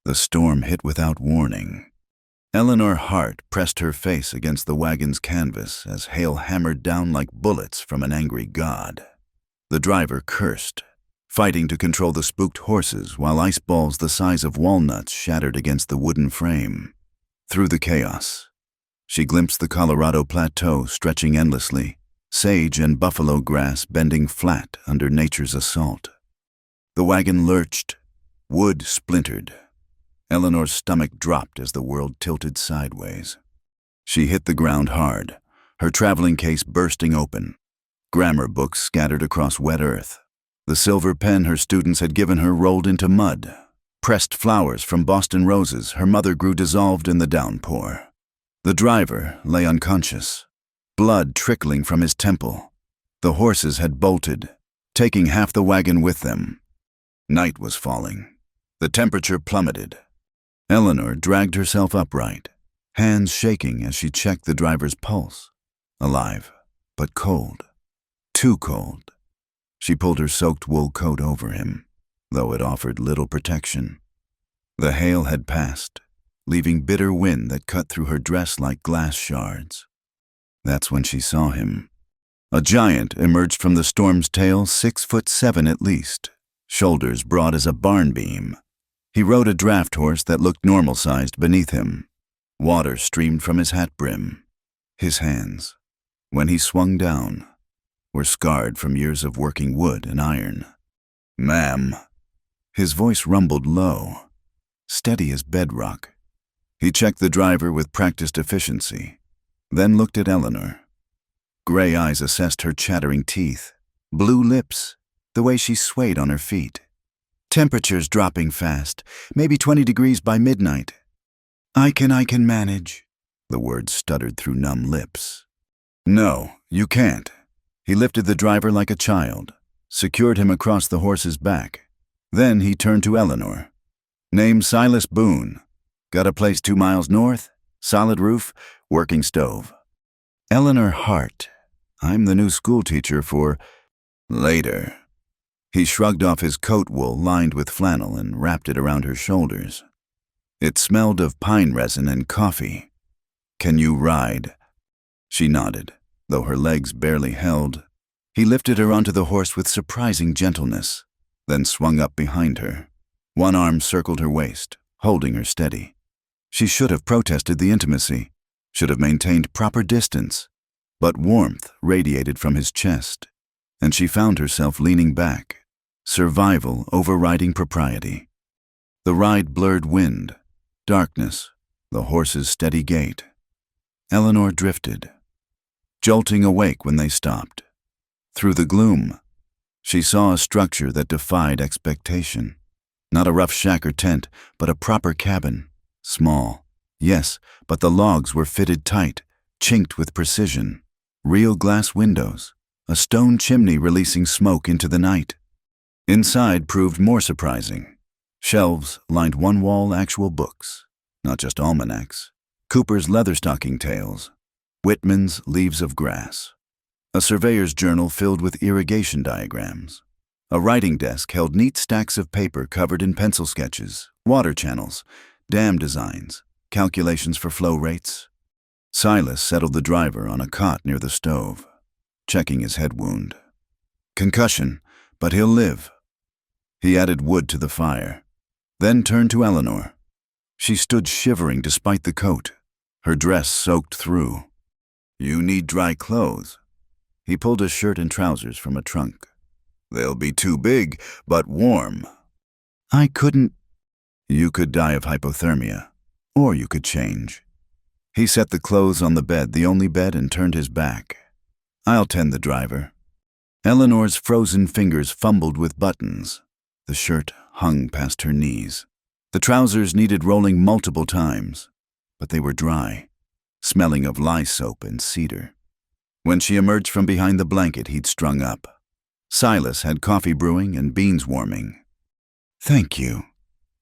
The storm hit without warning. Eleanor Hart pressed her face against the wagon's canvas as hail hammered down like bullets from an angry god. The driver cursed, fighting to control the spooked horses while ice balls the size of walnuts shattered against the wooden frame. Through the chaos, she glimpsed the Colorado Plateau stretching endlessly, sage and buffalo grass bending flat under nature's assault. The wagon lurched, wood splintered. Eleanor's stomach dropped as the world tilted sideways. She hit the ground hard, her traveling case bursting open. Grammar books scattered across wet earth. The silver pen her students had given her rolled into mud. Pressed flowers from Boston roses her mother grew dissolved in the downpour. The driver lay unconscious, blood trickling from his temple. The horses had bolted, taking half the wagon with them. Night was falling. The temperature plummeted. Eleanor dragged herself upright, hands shaking as she checked the driver's pulse. Alive, but cold. Too cold. She pulled her soaked wool coat over him, though it offered little protection. The hail had passed, leaving bitter wind that cut through her dress like glass shards. That's when she saw him. A giant emerged from the storm's tail, 6'7" at least, shoulders broad as a barn beam. He rode a draft horse that looked normal-sized beneath him. Water streamed from his hat brim. His hands, when he swung down, were scarred from years of working wood and iron. "Ma'am." His voice rumbled low, steady as bedrock. He checked the driver with practiced efficiency, then looked at Eleanor. Gray eyes assessed her chattering teeth, blue lips, the way she swayed on her feet. "Temperature's dropping fast, maybe 20 degrees by midnight." I can manage," the words stuttered through numb lips. "No, you can't." He lifted the driver like a child, secured him across the horse's back. Then he turned to Eleanor. "Name Silas Boone. Got a place 2 miles north, solid roof, working stove." "Eleanor Hart. I'm the new schoolteacher for—" "Later." He shrugged off his coat wool lined with flannel and wrapped it around her shoulders. It smelled of pine resin and coffee. "Can you ride?" She nodded, though her legs barely held. He lifted her onto the horse with surprising gentleness, then swung up behind her. One arm circled her waist, holding her steady. She should have protested the intimacy, should have maintained proper distance, but warmth radiated from his chest, and she found herself leaning back, survival overriding propriety. The ride blurred wind, darkness, the horse's steady gait. Eleanor drifted, jolting awake when they stopped. Through the gloom, she saw a structure that defied expectation. Not a rough shack or tent, but a proper cabin. Small, yes, but the logs were fitted tight, chinked with precision. Real glass windows, a stone chimney releasing smoke into the night. Inside proved more surprising. Shelves lined one wall, actual books, not just almanacs. Cooper's leatherstocking tales, Whitman's Leaves of Grass. A surveyor's journal filled with irrigation diagrams. A writing desk held neat stacks of paper covered in pencil sketches, water channels, dam designs, calculations for flow rates. Silas settled the driver on a cot near the stove, checking his head wound. "Concussion, but he'll live." He added wood to the fire, then turned to Eleanor. She stood shivering despite the coat, her dress soaked through. "You need dry clothes." He pulled a shirt and trousers from a trunk. "They'll be too big, but warm." "I couldn't." "You could die of hypothermia, or you could change." He set the clothes on the bed, the only bed, and turned his back. "I'll tend the driver." Eleanor's frozen fingers fumbled with buttons. The shirt hung past her knees. The trousers needed rolling multiple times, but they were dry, smelling of lye soap and cedar. When she emerged from behind the blanket he'd strung up, Silas had coffee brewing and beans warming. "Thank you."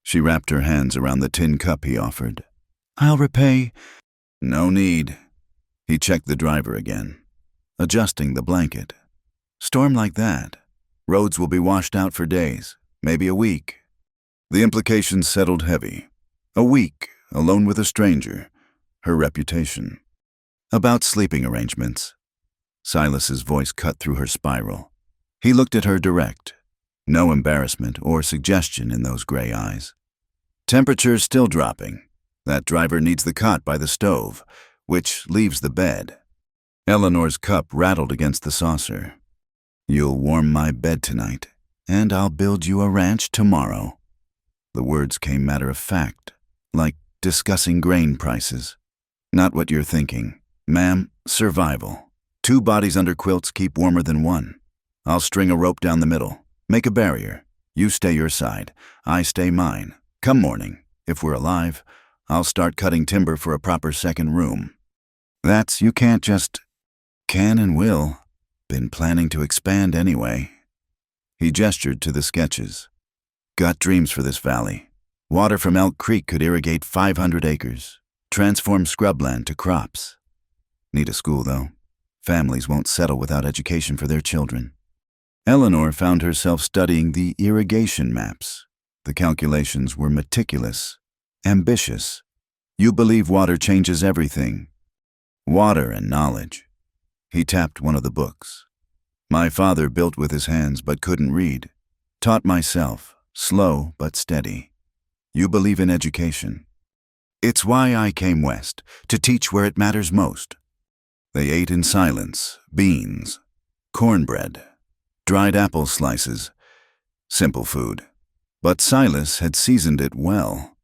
She wrapped her hands around the tin cup he offered. "I'll repay." "No need." He checked the driver again, adjusting the blanket. "Storm like that, roads will be washed out for days, maybe a week." The implications settled heavy. A week, alone with a stranger. Her reputation. About sleeping arrangements. Silas's voice cut through her spiral. He looked at her direct. No embarrassment or suggestion in those gray eyes. Temperature's still dropping. That driver needs the cot by the stove, which leaves the bed. Eleanor's cup rattled against the saucer. You'll warm my bed tonight, and I'll build you a ranch tomorrow. The words came matter of fact, like discussing grain prices. Not what you're thinking. Ma'am, survival. 2 bodies under quilts keep warmer than 1. I'll string a rope down the middle. Make a barrier. You stay your side. I stay mine. Come morning, if we're alive, I'll start cutting timber for a proper second room. That's you can't just... Can and will. Been planning to expand anyway. He gestured to the sketches. Got dreams for this valley. Water from Elk Creek could irrigate 500 acres. Transform scrubland to crops. Need a school, though. Families won't settle without education for their children. Eleanor found herself studying the irrigation maps. The calculations were meticulous, ambitious. You believe water changes everything. Water and knowledge. He tapped one of the books. My father built with his hands but couldn't read. Taught myself, slow but steady. You believe in education. It's why I came west, to teach where it matters most. They ate in silence, beans, cornbread, dried apple slices, simple food. But Silas had seasoned it well.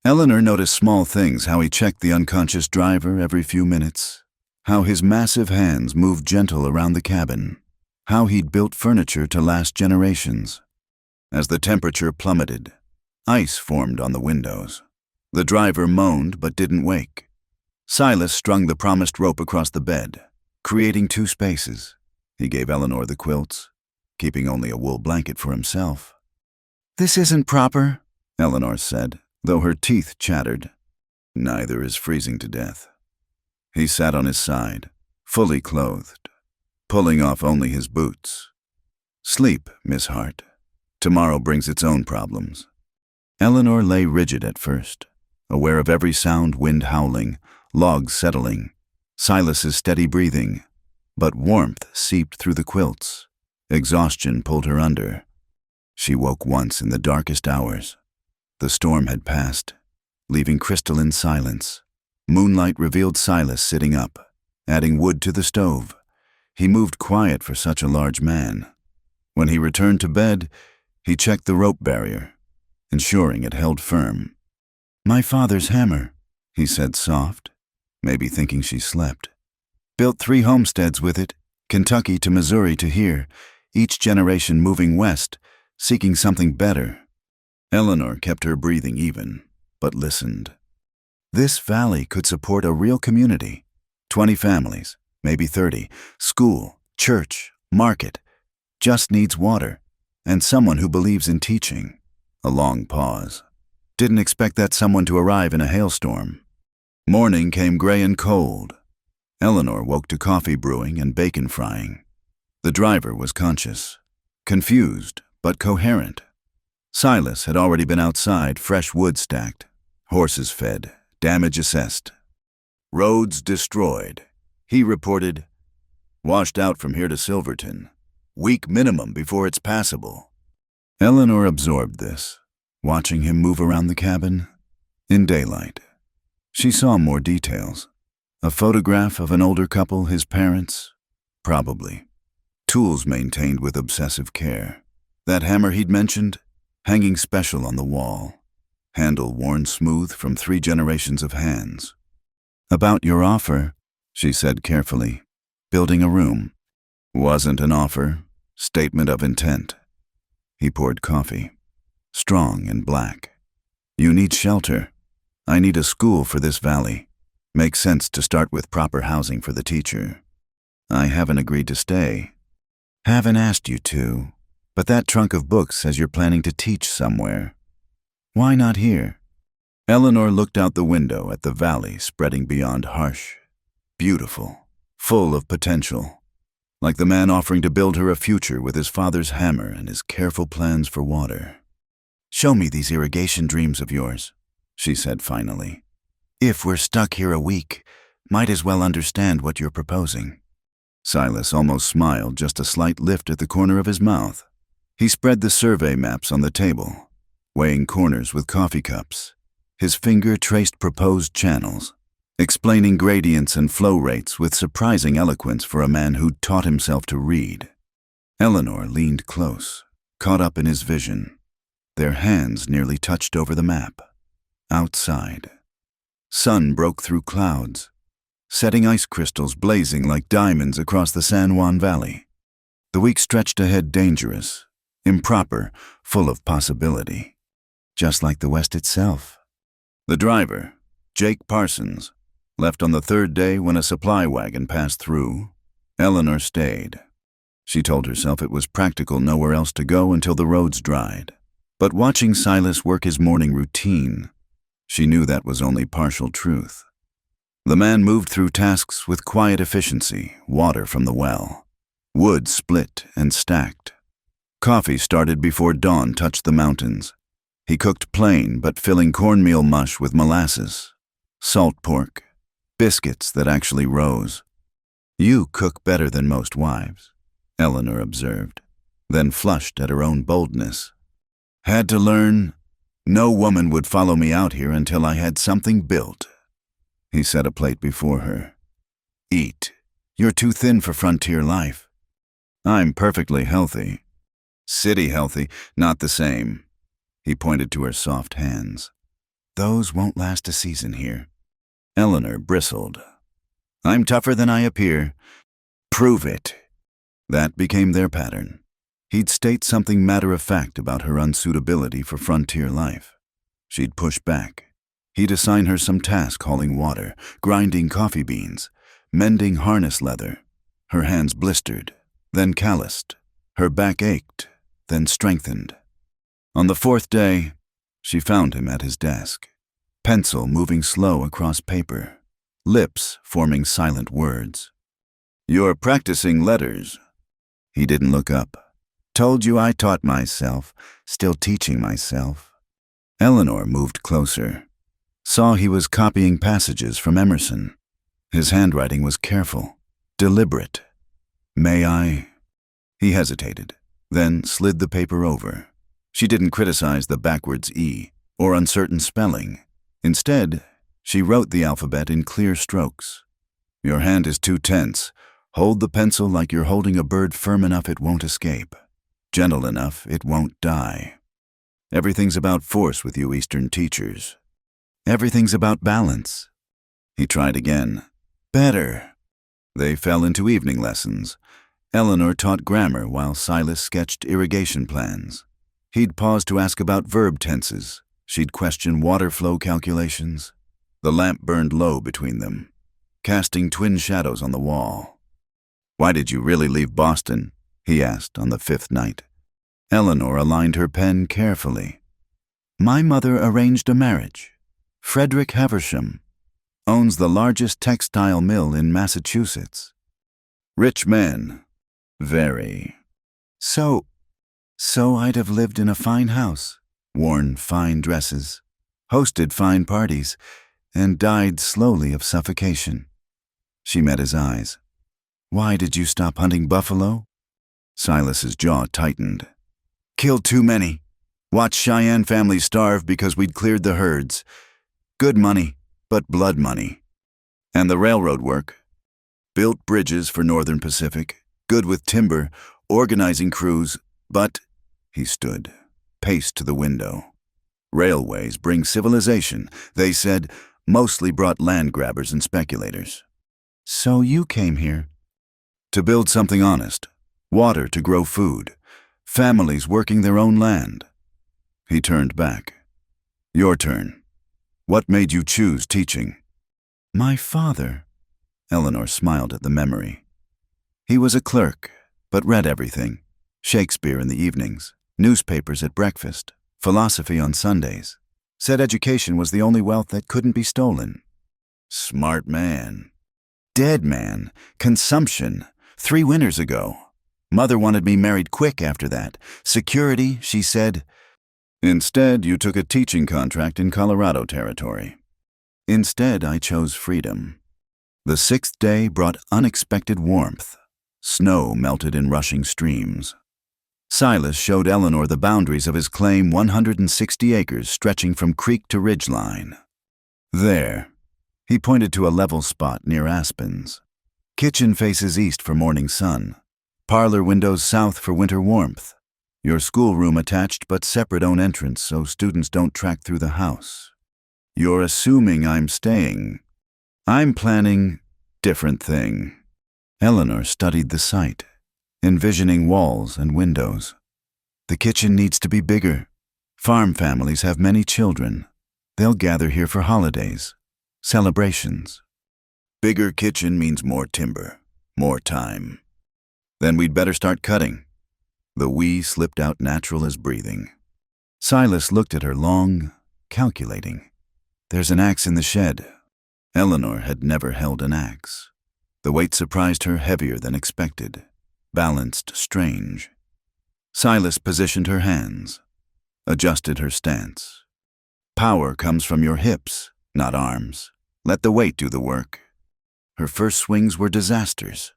Eleanor noticed small things, how he checked the unconscious driver every few minutes, how his massive hands moved gentle around the cabin, how he'd built furniture to last generations. As the temperature plummeted, ice formed on the windows. The driver moaned but didn't wake. Silas strung the promised rope across the bed, creating 2 spaces. He gave Eleanor the quilts, keeping only a wool blanket for himself. This isn't proper, Eleanor said, though her teeth chattered. Neither is freezing to death. He sat on his side, fully clothed, pulling off only his boots. Sleep, Miss Hart. Tomorrow brings its own problems. Eleanor lay rigid at first, aware of every sound, wind howling, logs settling, Silas's steady breathing, but warmth seeped through the quilts. Exhaustion pulled her under. She woke once in the darkest hours. The storm had passed, leaving crystalline silence. Moonlight revealed Silas sitting up, adding wood to the stove. He moved quiet for such a large man. When he returned to bed, he checked the rope barrier, ensuring it held firm. My father's hammer, he said soft, maybe thinking she slept. Built 3 homesteads with it, Kentucky to Missouri to here, each generation moving west, seeking something better. Eleanor kept her breathing even, but listened. This valley could support a real community. 20 families, maybe 30, school, church, market. Just needs water, and someone who believes in teaching. A long pause. Didn't expect that someone to arrive in a hailstorm. Morning came gray and cold. Eleanor woke to coffee brewing and bacon frying. The driver was conscious, confused but coherent. Silas had already been outside, fresh wood stacked, horses fed, damage assessed. Roads destroyed, he reported. Washed out from here to Silverton. Week minimum before it's passable. Eleanor absorbed this, watching him move around the cabin. In daylight, she saw more details. A photograph of an older couple, his parents, probably. Tools maintained with obsessive care. That hammer he'd mentioned, hanging special on the wall. Handle worn smooth from 3 generations of hands. About your offer, she said carefully. Building a room. Wasn't an offer, statement of intent. He poured coffee, strong and black. You need shelter. I need a school for this valley. Makes sense to start with proper housing for the teacher. I haven't agreed to stay. Haven't asked you to, but that trunk of books says you're planning to teach somewhere. Why not here? Eleanor looked out the window at the valley spreading beyond Harsh. Beautiful, full of potential. Like the man offering to build her a future with his father's hammer and his careful plans for water. Show me these irrigation dreams of yours. she said finally. If we're stuck here a week, might as well understand what you're proposing. Silas almost smiled, just a slight lift at the corner of his mouth. He spread the survey maps on the table, weighing corners with coffee cups. His finger traced proposed channels, explaining gradients and flow rates with surprising eloquence for a man who'd taught himself to read. Eleanor leaned close, caught up in his vision. Their hands nearly touched over the map. Outside, sun broke through clouds, setting ice crystals blazing like diamonds across the San Juan Valley. The week stretched ahead dangerous, improper, full of possibility, just like the West itself. The driver, Jake Parsons, left on the third day when a supply wagon passed through. Eleanor stayed. She told herself it was practical nowhere else to go until the roads dried. But watching Silas work his morning routine, she knew that was only partial truth. The man moved through tasks with quiet efficiency, water from the well. Wood split and stacked. Coffee started before dawn touched the mountains. He cooked plain but filling cornmeal mush with molasses, salt pork, biscuits that actually rose. You cook better than most wives, Eleanor observed, then flushed at her own boldness. Had to learn. No woman would follow me out here until I had something built. He set a plate before her. Eat. You're too thin for frontier life. I'm perfectly healthy. City healthy, not the same. He pointed to her soft hands. Those won't last a season here. Eleanor bristled. I'm tougher than I appear. Prove it. That became their pattern. He'd state something matter-of-fact about her unsuitability for frontier life. She'd push back. He'd assign her some task hauling water, grinding coffee beans, mending harness leather. Her hands blistered, then calloused. Her back ached, then strengthened. On the fourth day, she found him at his desk, pencil moving slow across paper, lips forming silent words. You're practicing letters. He didn't look up. Told you I taught myself, still teaching myself. Eleanor moved closer, saw he was copying passages from Emerson. His handwriting was careful, deliberate. May I? He hesitated, then slid the paper over. She didn't criticize the backwards E or uncertain spelling. Instead, she wrote the alphabet in clear strokes. Your hand is too tense. Hold the pencil like you're holding a bird firm enough it won't escape. Gentle enough it won't die. Everything's about force with you Eastern teachers. Everything's about balance. He tried again. Better. They fell into evening lessons. Eleanor taught grammar while Silas sketched irrigation plans. He'd pause to ask about verb tenses. She'd question water flow calculations. The lamp burned low between them, casting twin shadows on the wall. Why did you really leave Boston? He asked on the fifth night. Eleanor aligned her pen carefully. My mother arranged a marriage. Frederick Haversham owns the largest textile mill in Massachusetts. Rich man. Very. So I'd have lived in a fine house, worn fine dresses, hosted fine parties, and died slowly of suffocation. She met his eyes. Why did you stop hunting buffalo? Silas's jaw tightened. Killed too many. Watched Cheyenne families starve because we'd cleared the herds. Good money, but blood money. And the railroad work. Built bridges for Northern Pacific, good with timber, organizing crews, but, he stood, paced to the window. Railways bring civilization, they said, mostly brought land grabbers and speculators. So you came here? To build something honest, water to grow food, families working their own land. He turned back. Your turn. What made you choose teaching? My father. Eleanor smiled at the memory. He was a clerk, but read everything. Shakespeare in the evenings, newspapers at breakfast, philosophy on Sundays. Said education was the only wealth that couldn't be stolen. Smart man. Dead man. Consumption. 3 winters ago. Mother wanted me married quick after that. Security, she said. Instead, you took a teaching contract in Colorado territory. Instead, I chose freedom. The sixth day brought unexpected warmth. Snow melted in rushing streams. Silas showed Eleanor the boundaries of his claim, 160 acres stretching from creek to ridgeline. There, he pointed to a level spot near aspens. Kitchen faces east for morning sun. Parlor windows south for winter warmth. Your schoolroom attached but separate own entrance so students don't track through the house. You're assuming I'm staying. I'm planning different thing. Eleanor studied the site, envisioning walls and windows. The kitchen needs to be bigger. Farm families have many children. They'll gather here for holidays, celebrations. Bigger kitchen means more timber, more time. Then we'd better start cutting. The we slipped out natural as breathing. Silas looked at her long, calculating. There's an axe in the shed. Eleanor had never held an axe. The weight surprised her, heavier than expected, balanced strange. Silas positioned her hands, adjusted her stance. Power comes from your hips, not arms. Let the weight do the work. Her first swings were disasters.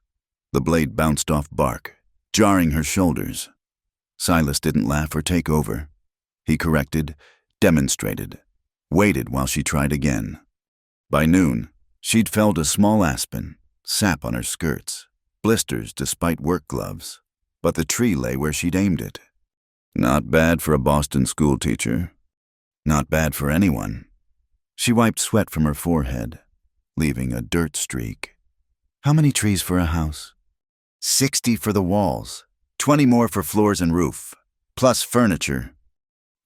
The blade bounced off bark, jarring her shoulders. Silas didn't laugh or take over. He corrected, demonstrated, waited while she tried again. By noon, she'd felled a small aspen, sap on her skirts, blisters despite work gloves, but the tree lay where she'd aimed it. Not bad for a Boston schoolteacher. Not bad for anyone. She wiped sweat from her forehead, leaving a dirt streak. How many trees for a house? 60 for the walls, 20 more for floors and roof, plus furniture.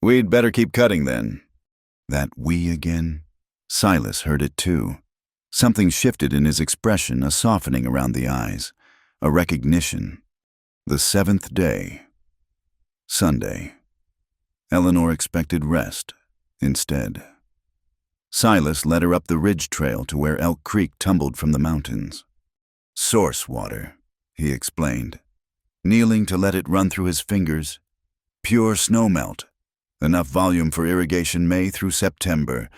We'd better keep cutting then. That we again? Silas heard it too. Something shifted in his expression, a softening around the eyes, a recognition. The seventh day. Sunday. Eleanor expected rest. Instead, Silas led her up the ridge trail to where Elk Creek tumbled from the mountains. Source water, he explained, kneeling to let it run through his fingers. Pure snowmelt, enough volume for irrigation May through September.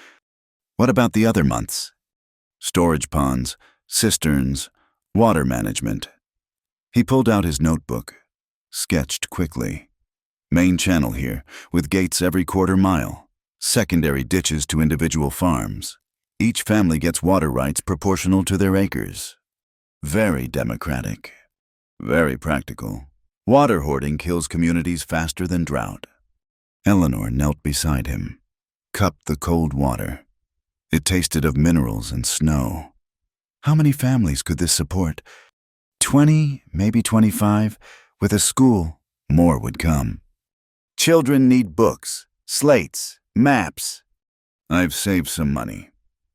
What about the other months? Storage ponds, cisterns, water management. He pulled out his notebook, sketched quickly. Main channel here, with gates every quarter mile. Secondary ditches to individual farms. Each family gets water rights proportional to their acres. Very democratic. Very practical. Water hoarding kills communities faster than drought. Eleanor knelt beside him, cupped the cold water. It tasted of minerals and snow. How many families could this support? 20, maybe 25. With a school, more would come. Children need books, slates, maps. I've saved some money.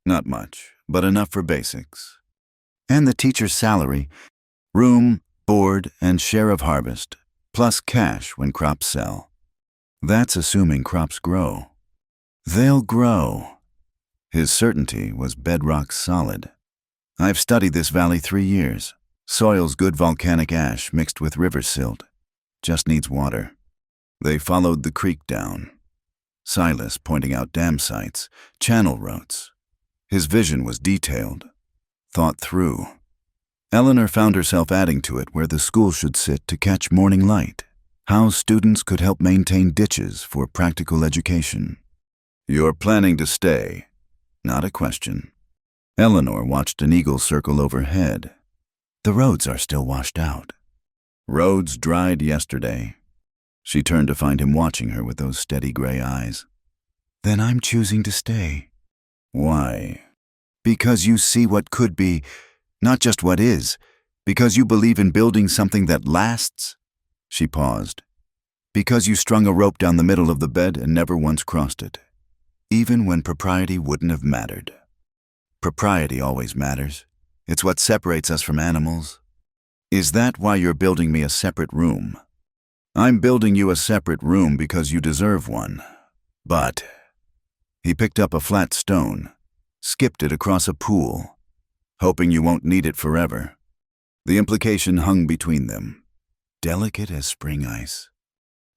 Not much, but enough for basics. And the teacher's salary, room, board, and share of harvest, plus cash when crops sell. That's assuming crops grow. They'll grow. His certainty was bedrock solid. I've studied this valley 3 years. Soil's good volcanic ash mixed with river silt. Just needs water. They followed the creek down. Silas pointing out dam sites, channel routes. His vision was detailed, thought through. Eleanor found herself adding to it where the school should sit to catch morning light, how students could help maintain ditches for practical education. You're planning to stay, not a question. Eleanor watched an eagle circle overhead. The roads are still washed out. Roads dried yesterday. She turned to find him watching her with those steady gray eyes. Then I'm choosing to stay. Why? Because you see what could be, not just what is. Because you believe in building something that lasts. She paused. Because you strung a rope down the middle of the bed and never once crossed it. Even when propriety wouldn't have mattered. Propriety always matters. It's what separates us from animals. Is that why you're building me a separate room? I'm building you a separate room because you deserve one. But he picked up a flat stone, skipped it across a pool, hoping you won't need it forever. The implication hung between them, delicate as spring ice.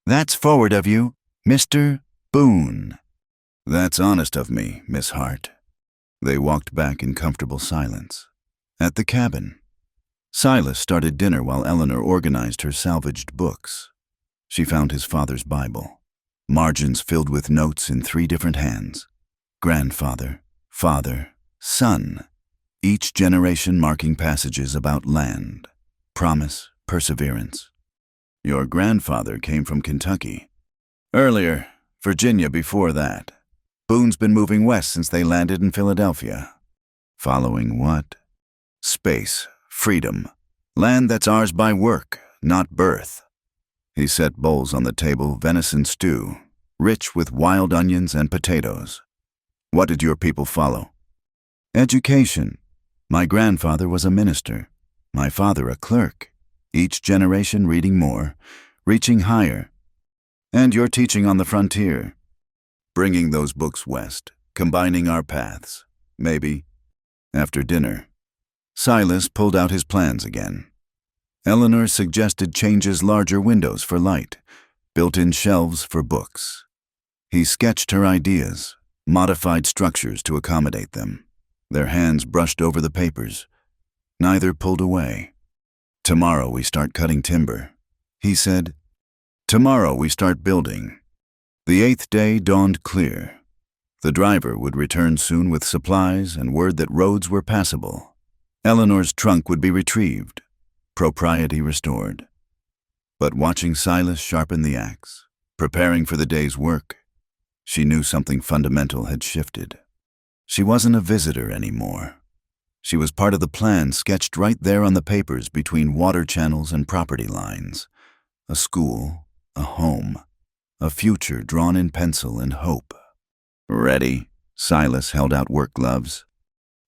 That's forward of you, Mr. Boone. That's honest of me, Miss Hart. They walked back in comfortable silence. At the cabin, Silas started dinner while Eleanor organized her salvaged books. She found his father's Bible, margins filled with notes in 3 different hands: grandfather, father, son, each generation marking passages about land, promise, perseverance. Your grandfather came from Kentucky. Earlier, Virginia before that. Boone's been moving west since they landed in Philadelphia. Following what? Space, freedom, land that's ours by work, not birth. He set bowls on the table, venison stew, rich with wild onions and potatoes. What did your people follow? Education. My grandfather was a minister, my father a clerk, each generation reading more, reaching higher. And you're teaching on the frontier, bringing those books west, combining our paths, maybe. After dinner, Silas pulled out his plans again. Eleanor suggested changes: larger windows for light, built-in shelves for books. He sketched her ideas, modified structures to accommodate them. Their hands brushed over the papers. Neither pulled away. Tomorrow we start cutting timber, he said. Tomorrow we start building. The 8th day dawned clear. The driver would return soon with supplies and word that roads were passable. Eleanor's trunk would be retrieved, propriety restored. But watching Silas sharpen the axe, preparing for the day's work, she knew something fundamental had shifted. She wasn't a visitor anymore. She was part of the plan sketched right there on the papers between water channels and property lines. A school, a home, a future drawn in pencil and hope. Ready? Silas held out work gloves.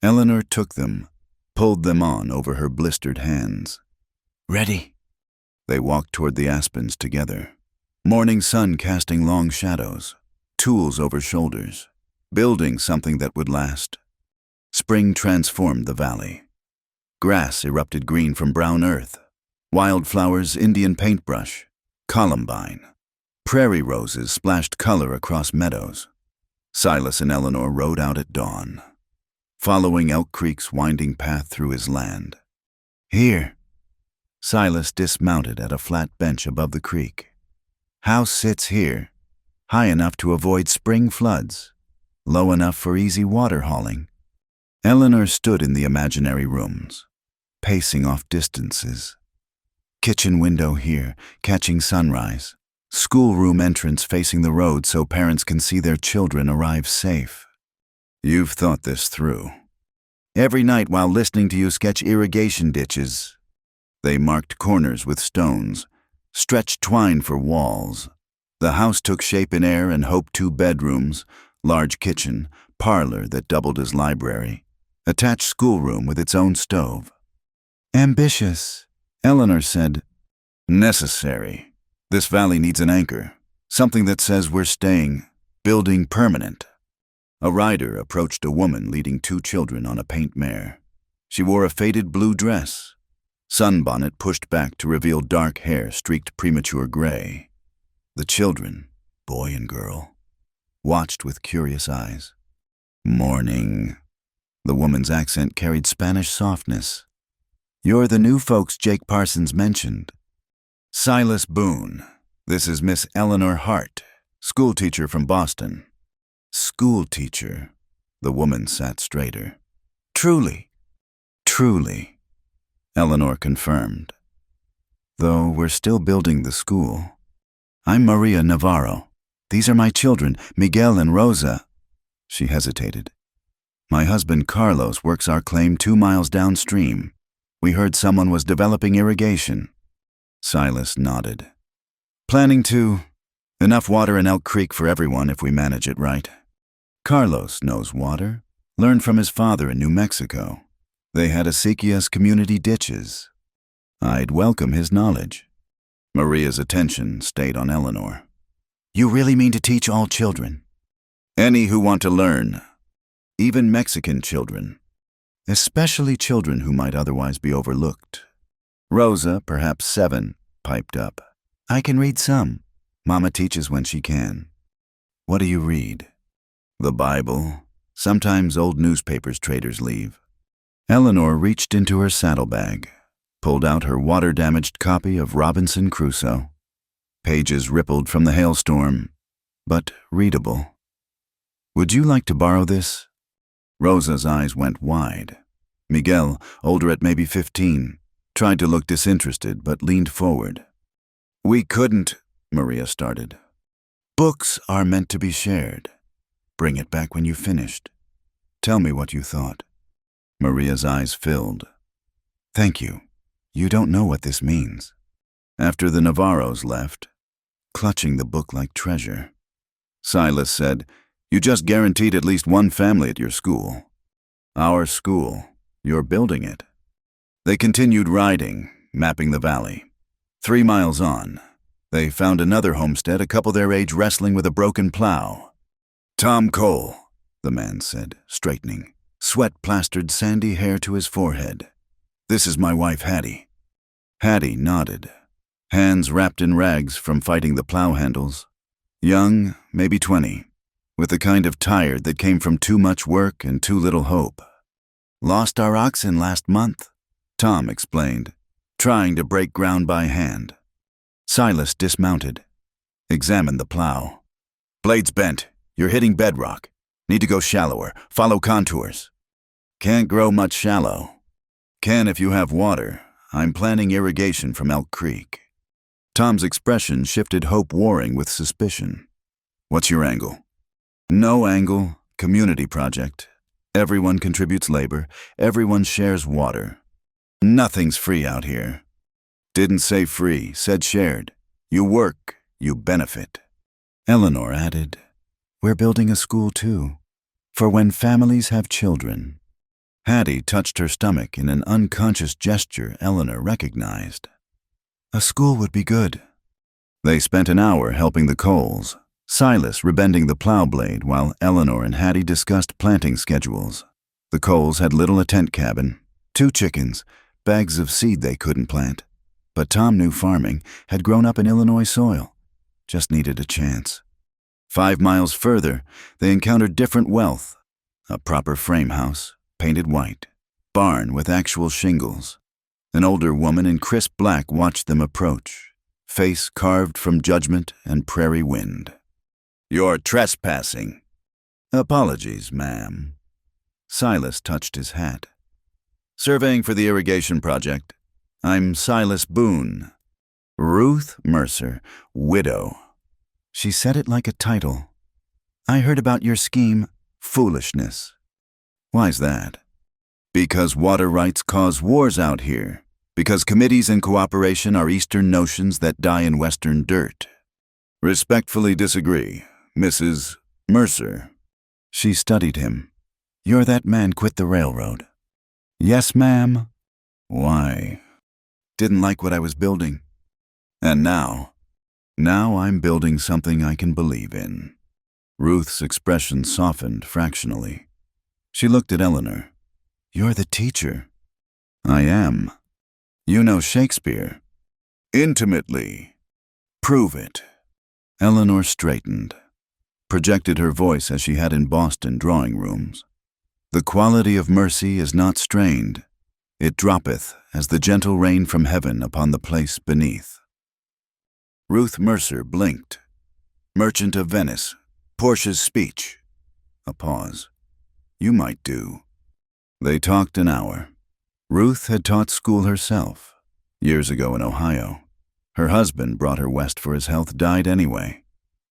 Eleanor took them, pulled them on over her blistered hands. Ready? They walked toward the aspens together. Morning sun casting long shadows, tools over shoulders, building something that would last. Spring transformed the valley. Grass erupted green from brown earth. Wildflowers, Indian paintbrush, columbine. Prairie roses splashed color across meadows. Silas and Eleanor rode out at dawn, following Elk Creek's winding path through his land. Here. Silas dismounted at a flat bench above the creek. House sits here, high enough to avoid spring floods, low enough for easy water hauling. Eleanor stood in the imaginary rooms, pacing off distances. Kitchen window here, catching sunrise. Schoolroom entrance facing the road so parents can see their children arrive safe. You've thought this through. Every night while listening to you sketch irrigation ditches. They marked corners with stones, stretched twine for walls. The house took shape in air and hope: 2 bedrooms, large kitchen, parlor that doubled as library, attached schoolroom with its own stove. Ambitious, Eleanor said. Necessary. This valley needs an anchor, something that says we're staying, building permanent. A rider approached a woman leading 2 children on a paint mare. She wore a faded blue dress, sunbonnet pushed back to reveal dark hair streaked premature gray. The children, boy and girl, watched with curious eyes. Morning. The woman's accent carried Spanish softness. You're the new folks Jake Parsons mentioned. Silas Boone. This is Miss Eleanor Hart, schoolteacher from Boston. Schoolteacher. The woman sat straighter. Truly. Truly. Eleanor confirmed. Though we're still building the school. I'm Maria Navarro. These are my children, Miguel and Rosa. She hesitated. My husband Carlos works our claim 2 miles downstream. We heard someone was developing irrigation. Silas nodded. Planning to. Enough water in Elk Creek for everyone if we manage it right. Carlos knows water. Learned from his father in New Mexico. They had acequias community ditches. I'd welcome his knowledge. Maria's attention stayed on Eleanor. You really mean to teach all children? Any who want to learn. Even Mexican children. Especially children who might otherwise be overlooked. Rosa, perhaps 7, piped up. I can read some. Mama teaches when she can. What do you read? The Bible. Sometimes old newspapers traders leave. Eleanor reached into her saddlebag, pulled out her water-damaged copy of Robinson Crusoe. Pages rippled from the hailstorm, but readable. Would you like to borrow this? Rosa's eyes went wide. Miguel, older at maybe 15, tried to look disinterested but leaned forward. We couldn't, Maria started. Books are meant to be shared. Bring it back when you've finished. Tell me what you thought. Maria's eyes filled. Thank you. You don't know what this means. After the Navarros left, clutching the book like treasure, Silas said, You just guaranteed at least one family at your school. Our school. You're building it. They continued riding, mapping the valley. 3 miles on, they found another homestead, a couple their age wrestling with a broken plow. Tom Cole, the man said, straightening, sweat plastered sandy hair to his forehead. This is my wife, Hattie. Hattie nodded, hands wrapped in rags from fighting the plow handles. Young, maybe 20, with the kind of tired that came from too much work and too little hope. Lost our oxen last month, Tom explained, trying to break ground by hand. Silas dismounted, examined the plow. Blade's bent. You're hitting bedrock. Need to go shallower. Follow contours. Can't grow much shallow. Can if you have water. I'm planning irrigation from Elk Creek. Tom's expression shifted hope warring with suspicion. What's your angle? No angle. Community project. Everyone contributes labor. Everyone shares water. Nothing's free out here. Didn't say free, said shared. You work, you benefit. Eleanor added, We're building a school too, for when families have children. Hattie touched her stomach in an unconscious gesture Eleanor recognized. A school would be good. They spent an hour helping the Coles, Silas rebending the plow blade while Eleanor and Hattie discussed planting schedules. The Coles had little a tent cabin, 2 chickens, bags of seed they couldn't plant. But Tom knew farming, had grown up in Illinois soil, just needed a chance. 5 miles further, they encountered different wealth. A proper frame house, painted white. Barn with actual shingles. An older woman in crisp black watched them approach, face carved from judgment and prairie wind. You're trespassing. Apologies, ma'am. Silas touched his hat. Surveying for the irrigation project. I'm Silas Boone. Ruth Mercer, widow. She said it like a title. I heard about your scheme, foolishness. Why's that? Because water rights cause wars out here. Because committees and cooperation are Eastern notions that die in Western dirt. Respectfully disagree, Mrs. Mercer. She studied him. You're that man quit the railroad. Yes, ma'am. Why? Didn't like what I was building. And now I'm building something I can believe in. Ruth's expression softened fractionally. She looked at Eleanor. You're the teacher. I am. You know Shakespeare. Intimately. Prove it. Eleanor straightened, projected her voice as she had in Boston drawing rooms. The quality of mercy is not strained. It droppeth as the gentle rain from heaven upon the place beneath. Ruth Mercer blinked. Merchant of Venice, Portia's speech. A pause. You might do. They talked an hour. Ruth had taught school herself, years ago in Ohio. Her husband brought her west for his health, died anyway,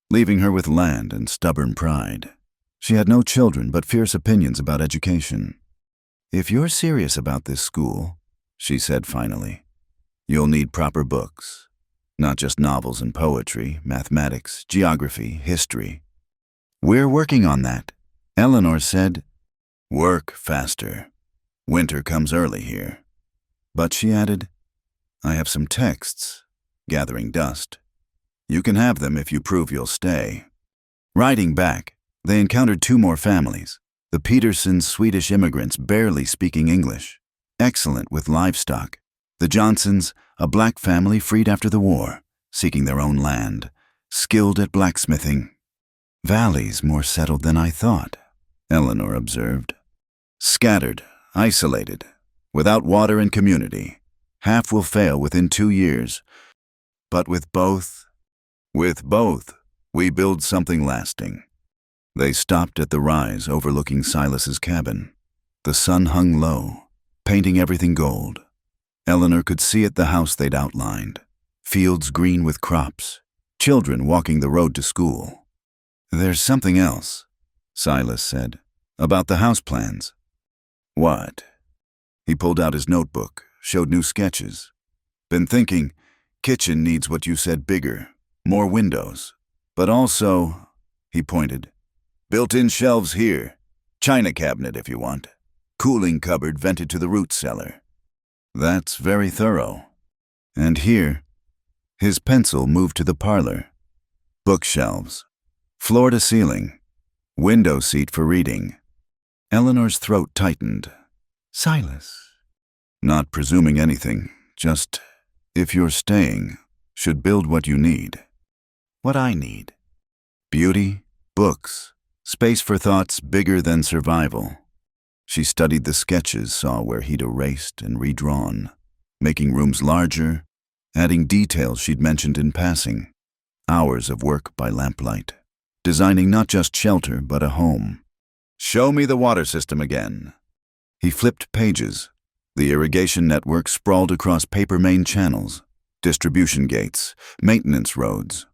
leaving her with land and stubborn pride. She had no children but fierce opinions about education. If you're serious about this school, she said finally, you'll need proper books. Not just novels and poetry, mathematics, geography, history. We're working on that. Eleanor said, work faster. Winter comes early here. But she added, I have some texts, gathering dust. You can have them if you prove you'll stay. Riding back, they encountered 2 more families. The Petersons, Swedish immigrants barely speaking English, excellent with livestock. The Johnsons, a black family freed after the war, seeking their own land, skilled at blacksmithing. Valleys more settled than I thought, Eleanor observed. Scattered, isolated, without water and community. Half will fail within 2 years. But with both, we build something lasting. They stopped at the rise overlooking Silas's cabin. The sun hung low, painting everything gold. Eleanor could see it, the house they'd outlined. Fields green with crops, children walking the road to school. There's something else, Silas said, about the house plans. What? He pulled out his notebook, showed new sketches. Been thinking, kitchen needs what you said, bigger, more windows. But also, he pointed, built-in shelves here, china cabinet if you want, cooling cupboard vented to the root cellar. That's very thorough. And here, his pencil moved to the parlor. Bookshelves, floor to ceiling, window seat for reading. Eleanor's throat tightened. Silas. Not presuming anything, just, if you're staying, should build what you need. What I need. Beauty, books, space for thoughts bigger than survival. She studied the sketches, saw where he'd erased and redrawn, making rooms larger, adding details she'd mentioned in passing. Hours of work by lamplight, designing not just shelter but a home. Show me the water system again. He flipped pages. The irrigation network sprawled across paper main channels, distribution gates, maintenance roads.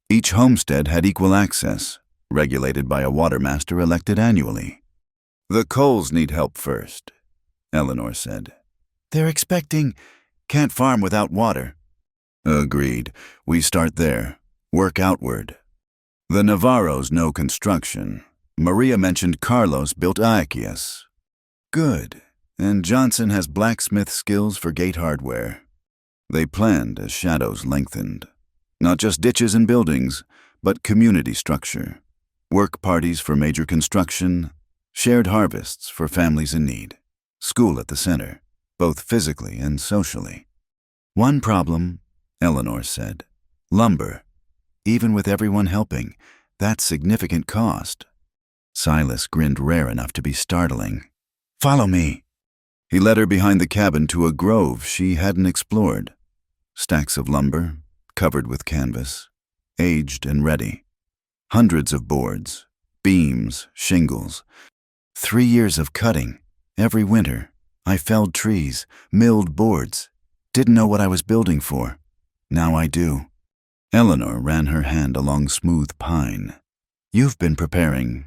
Each homestead had equal access, regulated by a watermaster elected annually. The Coles need help first, Eleanor said. They're expecting, can't farm without water. Agreed. We start there, work outward. The Navarros know construction. Maria mentioned Carlos built Aikias. Good. And Johnson has blacksmith skills for gate hardware. They planned as shadows lengthened. Not just ditches and buildings, but community structure. Work parties for major construction, shared harvests for families in need. School at the center, both physically and socially. One problem, Eleanor said. Lumber. Even with everyone helping, that's significant cost. Silas grinned, rare enough to be startling. Follow me. He led her behind the cabin to a grove she hadn't explored. Stacks of lumber, covered with canvas, aged and ready. Hundreds of boards, beams, shingles. 3 years of cutting. Every winter, I felled trees, milled boards. Didn't know what I was building for. Now I do. Eleanor ran her hand along smooth pine. You've been preparing.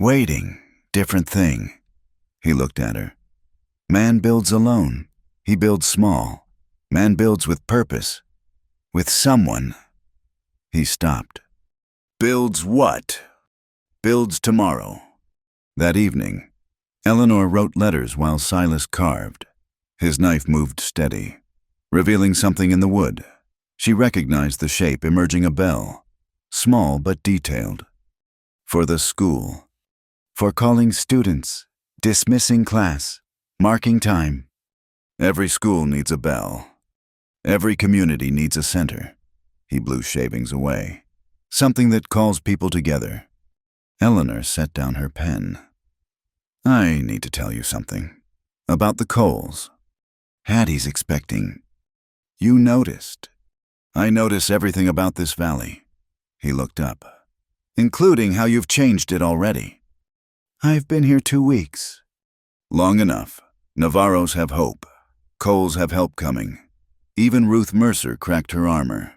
Waiting. Different thing. He looked at her. Man builds alone. He builds small. Man builds with purpose. With someone. He stopped. Builds what? Builds tomorrow. That evening, Eleanor wrote letters while Silas carved. His knife moved steady, revealing something in the wood. She recognized the shape emerging, a bell, small but detailed. For the school. For calling students, dismissing class, marking time. Every school needs a bell. Every community needs a center. He blew shavings away. Something that calls people together. Eleanor set down her pen. I need to tell you something. About the Coles. Hattie's expecting. You noticed. I notice everything about this valley. He looked up. Including how you've changed it already. I've been here 2 weeks. Long enough. Navarros have hope. Coles have help coming. Even Ruth Mercer cracked her armor.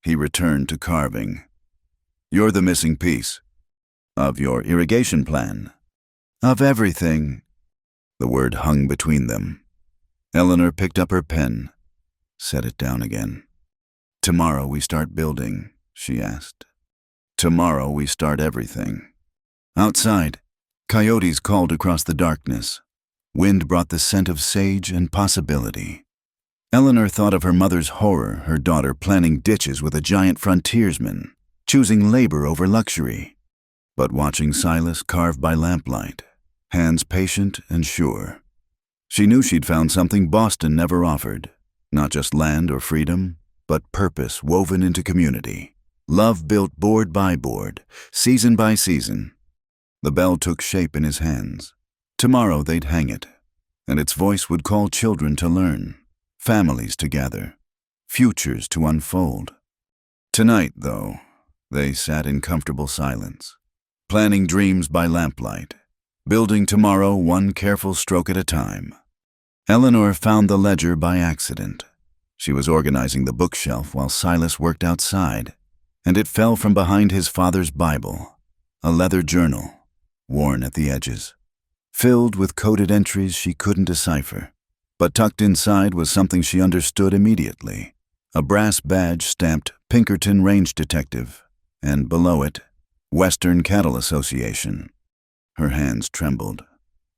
He returned to carving. You're the missing piece. Of your irrigation plan. Of everything. The word hung between them. Eleanor picked up her pen, set it down again. Tomorrow we start building, she asked. Tomorrow we start everything. Outside, coyotes called across the darkness. Wind brought the scent of sage and possibility. Eleanor thought of her mother's horror, her daughter planning ditches with a giant frontiersman, choosing labor over luxury. But watching Silas carve by lamplight, hands patient and sure. She knew she'd found something Boston never offered, not just land or freedom, but purpose woven into community. Love built board by board, season by season. The bell took shape in his hands. Tomorrow they'd hang it, and its voice would call children to learn, families to gather, futures to unfold. Tonight, though, they sat in comfortable silence, planning dreams by lamplight, building tomorrow one careful stroke at a time. Eleanor found the ledger by accident. She was organizing the bookshelf while Silas worked outside, and it fell from behind his father's Bible, a leather journal, worn at the edges, filled with coded entries she couldn't decipher. But tucked inside was something she understood immediately, a brass badge stamped Pinkerton Range Detective, and below it, Western Cattle Association. Her hands trembled.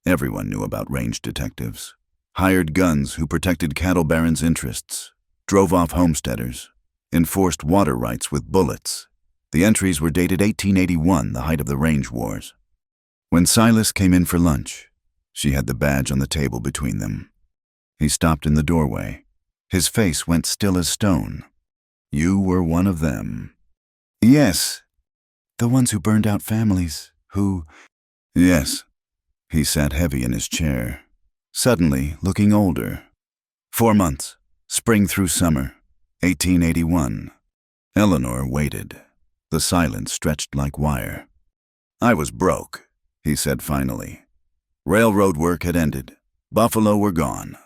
Everyone knew about range detectives. Hired guns who protected cattle barons' interests, drove off homesteaders, enforced water rights with bullets. The entries were dated 1881, the height of the range wars. When Silas came in for lunch, she had the badge on the table between them. He stopped in the doorway. His face went still as stone. You were one of them. Yes. The ones who burned out families, who... Yes. He sat heavy in his chair, suddenly looking older. 4 months, spring through summer, 1881. Eleanor waited. The silence stretched like wire. I was broke, he said finally. Railroad work had ended. Buffalo were gone.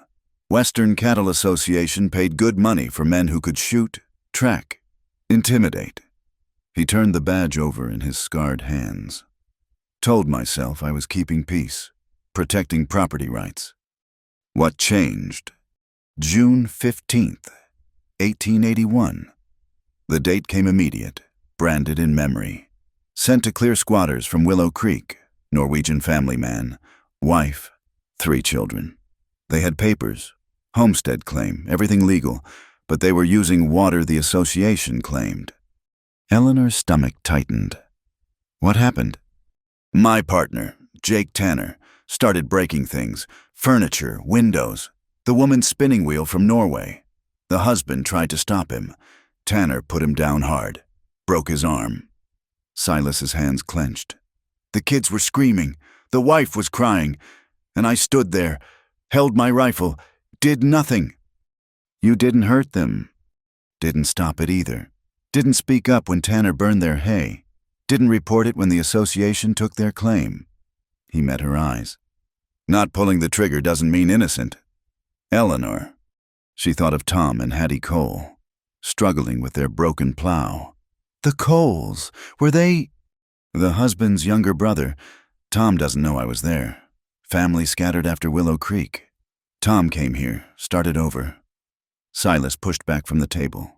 Western Cattle Association paid good money for men who could shoot, track, intimidate. He turned the badge over in his scarred hands. Told myself I was keeping peace, protecting property rights. What changed? June 15th, 1881. The date came immediate, branded in memory. Sent to clear squatters from Willow Creek, Norwegian family man, wife, 3 children. They had papers, homestead claim, everything legal, but they were using water the association claimed. Eleanor's stomach tightened. What happened? My partner, Jake Tanner, started breaking things, furniture, windows. The woman's spinning wheel from Norway. The husband tried to stop him. Tanner put him down hard, broke his arm. Silas's hands clenched. The kids were screaming. The wife was crying. And I stood there, held my rifle, did nothing. You didn't hurt them. Didn't stop it either. Didn't speak up when Tanner burned their hay. Didn't report it when the association took their claim. He met her eyes. Not pulling the trigger doesn't mean innocent. Eleanor. She thought of Tom and Hattie Cole, struggling with their broken plow. The Coles, were they... The husband's younger brother. Tom doesn't know I was there. Family scattered after Willow Creek. Tom came here, started over. Silas pushed back from the table.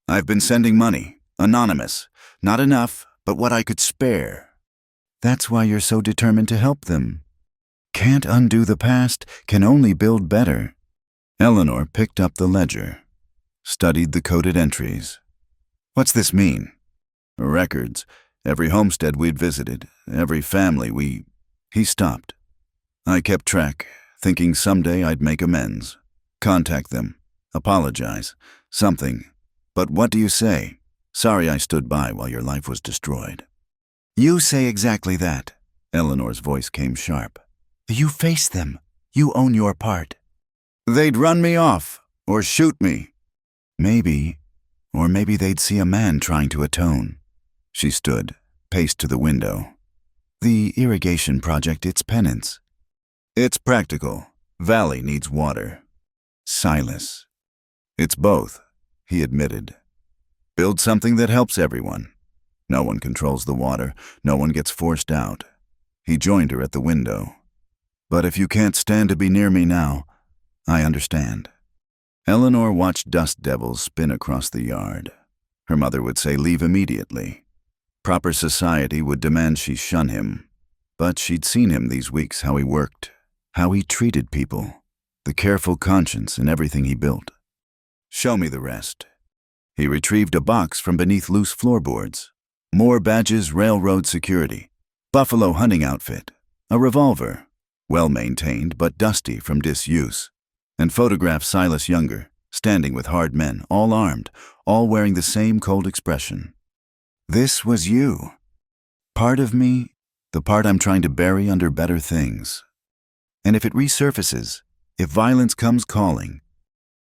I've been sending money, anonymous. Not enough, but what I could spare. That's why you're so determined to help them. Can't undo the past, can only build better. Eleanor picked up the ledger, studied the coded entries. What's this mean? Records, every homestead we'd visited, every family we... He stopped. I kept track, thinking someday I'd make amends. Contact them, apologize, something. But what do you say? Sorry I stood by while your life was destroyed. You say exactly that. Eleanor's voice came sharp. You face them. You own your part. They'd run me off, or shoot me. Maybe. Or maybe they'd see a man trying to atone. She stood, paced to the window. The irrigation project, it's penance. It's practical. Valley needs water. Silas. It's both, he admitted. Build something that helps everyone. No one controls the water. No one gets forced out. He joined her at the window. But if you can't stand to be near me now, I understand. Eleanor watched dust devils spin across the yard. Her mother would say leave immediately. Proper society would demand she shun him. But she'd seen him these weeks, how he worked, how he treated people, the careful conscience in everything he built. Show me the rest. He retrieved a box from beneath loose floorboards. More badges, railroad security, buffalo hunting outfit, a revolver, well-maintained but dusty from disuse, and photographed Silas Younger, standing with hard men, all armed, all wearing the same cold expression. This was you. Part of me, the part I'm trying to bury under better things. And if it resurfaces, if violence comes calling,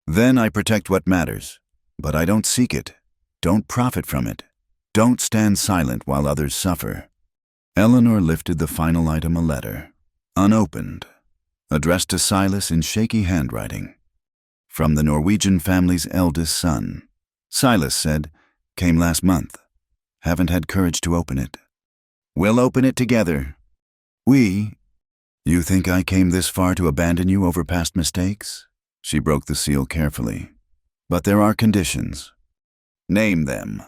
then I protect what matters. But I don't seek it, don't profit from it, don't stand silent while others suffer. Eleanor lifted the final item, a letter, unopened, addressed to Silas in shaky handwriting. From the Norwegian family's eldest son. Silas said, came last month. Haven't had courage to open it. We'll open it together. You think I came this far to abandon you over past mistakes? She broke the seal carefully. But there are conditions. Name them.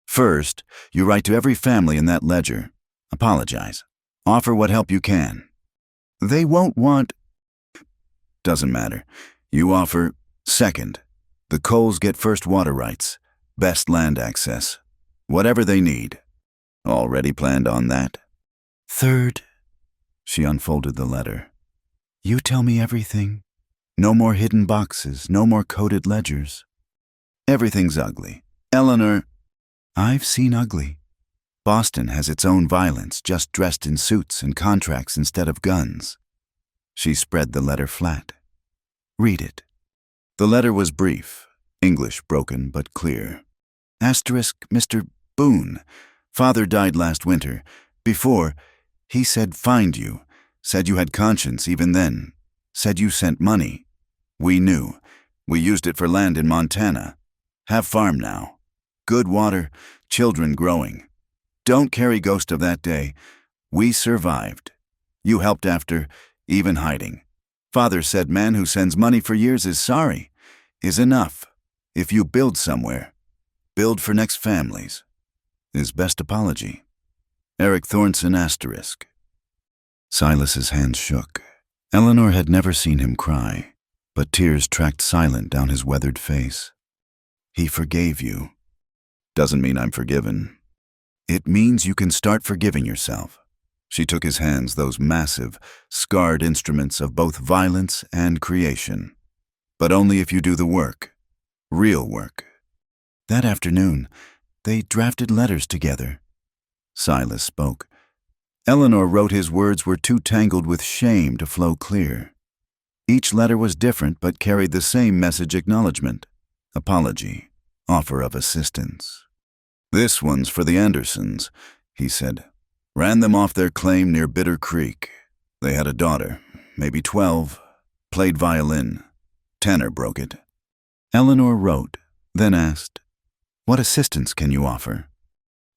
First, you write to every family in that ledger. Apologize. Offer what help you can. They won't want... Doesn't matter. You offer. Second, the Coles get first water rights, best land access, whatever they need. Already planned on that. Third, she unfolded the letter. You tell me everything. No more hidden boxes, no more coded ledgers. Everything's ugly. Eleanor, I've seen ugly. Boston has its own violence, just dressed in suits and contracts instead of guns. She spread the letter flat. Read it. The letter was brief, English broken but clear. Asterisk, Mr. Boone. Father died last winter. Before, he said find you. Said you had conscience even then. Said you sent money. We knew. We used it for land in Montana. Have farm now. Good water, children growing. Don't carry ghost of that day. We survived. You helped after, even hiding. Father said man who sends money for years is sorry, is enough. If you build somewhere, build for next families. His best apology. Eric Thornton, asterisk. Silas's hands shook. Eleanor had never seen him cry, but tears tracked silent down his weathered face. He forgave you. Doesn't mean I'm forgiven. It means you can start forgiving yourself. She took his hands, those massive, scarred instruments of both violence and creation. But only if you do the work. Real work. That afternoon, they drafted letters together. Silas spoke. Eleanor wrote his words were too tangled with shame to flow clear. Each letter was different but carried the same message: acknowledgement, apology, offer of assistance. This one's for the Andersons, he said. Ran them off their claim near Bitter Creek. They had a daughter, maybe 12, played violin. Tanner broke it. Eleanor wrote, then asked, what assistance can you offer?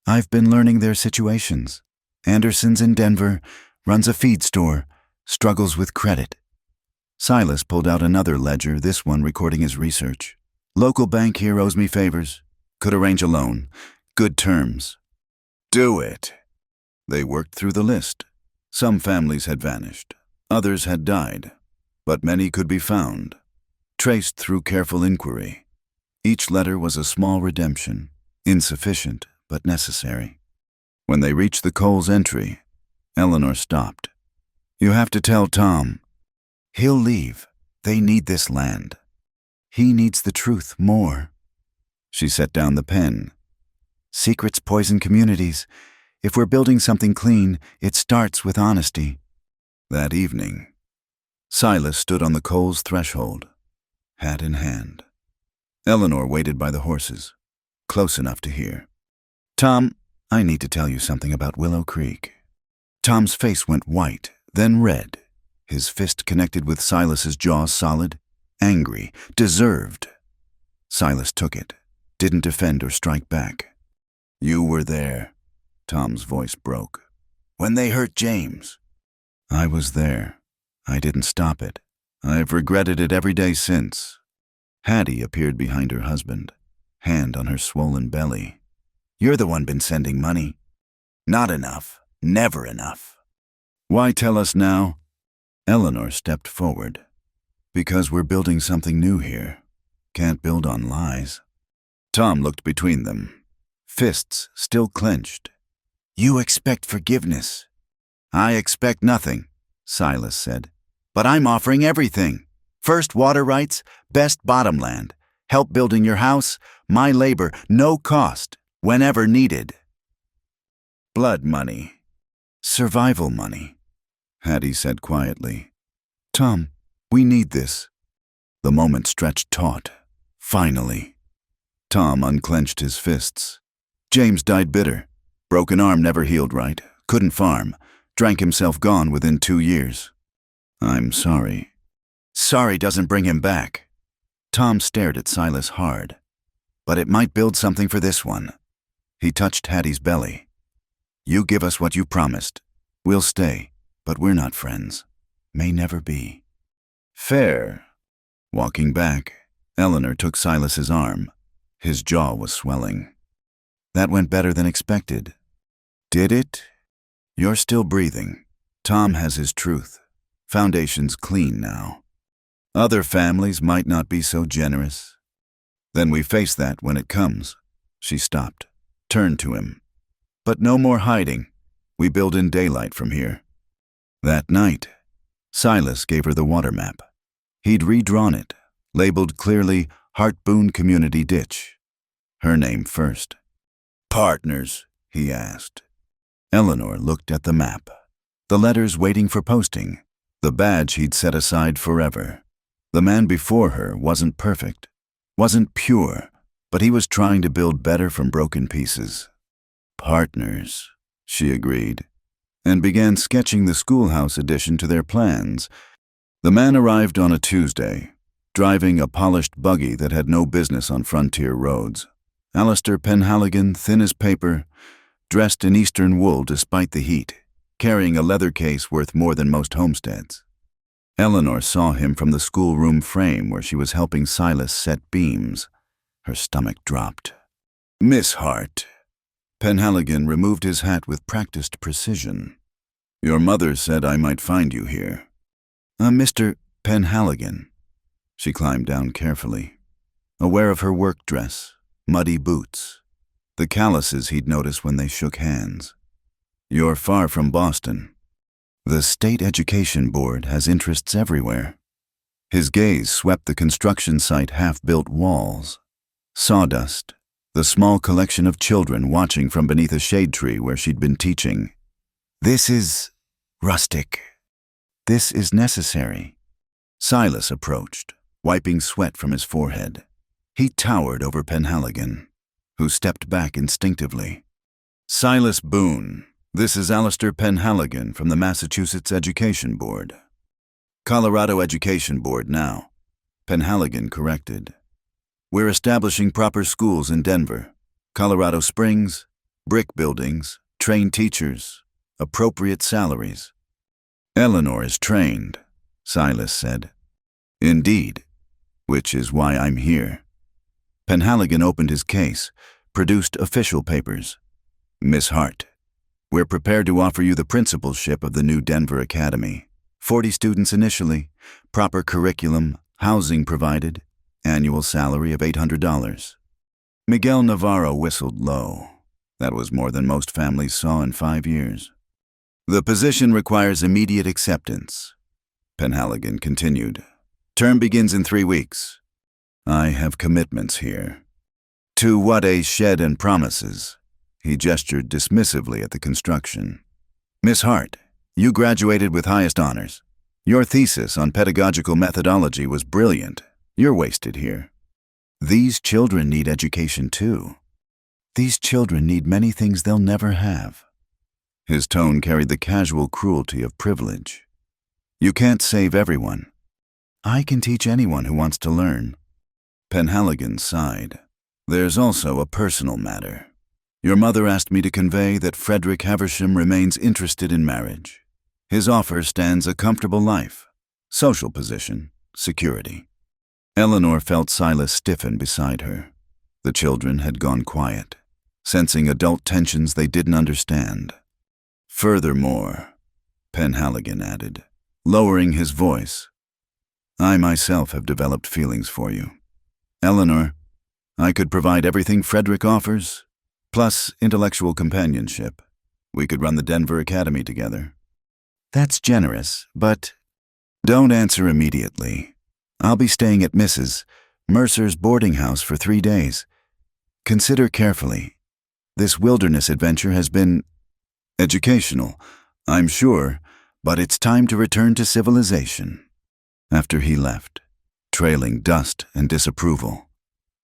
I've been learning their situations. Anderson's in Denver, runs a feed store, struggles with credit. Silas pulled out another ledger, this one recording his research. Local bank here owes me favors. Could arrange a loan. Good terms. Do it. They worked through the list. Some families had vanished. Others had died. But many could be found. Traced through careful inquiry. Each letter was a small redemption. Insufficient, but necessary. When they reached the Coles entry, Eleanor stopped. You have to tell Tom. He'll leave. They need this land. He needs the truth more. She set down the pen. Secrets poison communities. If we're building something clean, it starts with honesty. That evening, Silas stood on the Coles threshold, hat in hand. Eleanor waited by the horses, close enough to hear. Tom, I need to tell you something about Willow Creek. Tom's face went white, then red. His fist connected with Silas's jaw, solid, angry, deserved. Silas took it, didn't defend or strike back. You were there. Tom's voice broke. When they hurt James. I was there. I didn't stop it. I've regretted it every day since. Hattie appeared behind her husband, hand on her swollen belly. You're the one been sending money. Not enough. Never enough. Why tell us now? Eleanor stepped forward. Because we're building something new here. Can't build on lies. Tom looked between them, fists still clenched. You expect forgiveness. I expect nothing, Silas said. But I'm offering everything. First water rights, best bottomland, help building your house, my labor, no cost, whenever needed. Blood money. Survival money, Hattie said quietly. Tom, we need this. The moment stretched taut. Finally. Tom unclenched his fists. James died bitter. Broken arm never healed right. Couldn't farm. Drank himself gone within 2 years. I'm sorry. Sorry doesn't bring him back. Tom stared at Silas hard. But it might build something for this one. He touched Hattie's belly. You give us what you promised. We'll stay, but we're not friends. May never be. Fair. Walking back, Eleanor took Silas's arm. His jaw was swelling. That went better than expected. Did it? You're still breathing. Tom has his truth. Foundation's clean now. Other families might not be so generous. Then we face that when it comes. She stopped, turned to him. But no more hiding. We build in daylight from here. That night, Silas gave her the water map. He'd redrawn it, labeled clearly Heart Boone Community Ditch. Her name first. Partners, he asked. Eleanor looked at the map. The letters waiting for posting. The badge he'd set aside forever. The man before her wasn't perfect, wasn't pure, but he was trying to build better from broken pieces. Partners, she agreed, and began sketching the schoolhouse addition to their plans. The man arrived on a Tuesday, driving a polished buggy that had no business on frontier roads. Alistair Penhaligon, thin as paper, dressed in eastern wool despite the heat, carrying a leather case worth more than most homesteads. Eleanor saw him from the schoolroom frame where she was helping Silas set beams. Her stomach dropped. Miss Hart. Penhaligon removed his hat with practiced precision. Your mother said I might find you here. Mr. Penhaligon. She climbed down carefully, aware of her work dress, muddy boots, the calluses he'd noticed when they shook hands. You're far from Boston. The State Education Board has interests everywhere. His gaze swept the construction site half-built walls. Sawdust, the small collection of children watching from beneath a shade tree where she'd been teaching. This is rustic. This is necessary. Silas approached, wiping sweat from his forehead. He towered over Penhaligon, who stepped back instinctively. Silas Boone. This is Alistair Penhaligon from the Massachusetts Education Board. Colorado Education Board now, Penhaligon corrected. We're establishing proper schools in Denver, Colorado Springs, brick buildings, trained teachers, appropriate salaries. Eleanor is trained, Silas said. Indeed, which is why I'm here. Penhaligon opened his case, produced official papers. Miss Hart. We're prepared to offer you the principalship of the new Denver Academy. 40 students initially, proper curriculum, housing provided, annual salary of $800. Miguel Navarro whistled low. That was more than most families saw in 5 years. The position requires immediate acceptance. Penhaligon continued. Term begins in 3 weeks. I have commitments here. To what a shed and promises. He gestured dismissively at the construction. Miss Hart, you graduated with highest honors. Your thesis on pedagogical methodology was brilliant. You're wasted here. These children need education too. These children need many things they'll never have. His tone carried the casual cruelty of privilege. You can't save everyone. I can teach anyone who wants to learn. Penhaligon sighed. There's also a personal matter. Your mother asked me to convey that Frederick Haversham remains interested in marriage. His offer stands a comfortable life, social position, security. Eleanor felt Silas stiffen beside her. The children had gone quiet, sensing adult tensions they didn't understand. Furthermore, Penhaligon added, lowering his voice, I myself have developed feelings for you. Eleanor, I could provide everything Frederick offers, plus intellectual companionship. We could run the Denver Academy together. That's generous, but don't answer immediately. I'll be staying at Mrs. Mercer's boarding house for 3 days. Consider carefully. This wilderness adventure has been Educational, I'm sure, but it's time to return to civilization. After he left, trailing dust and disapproval,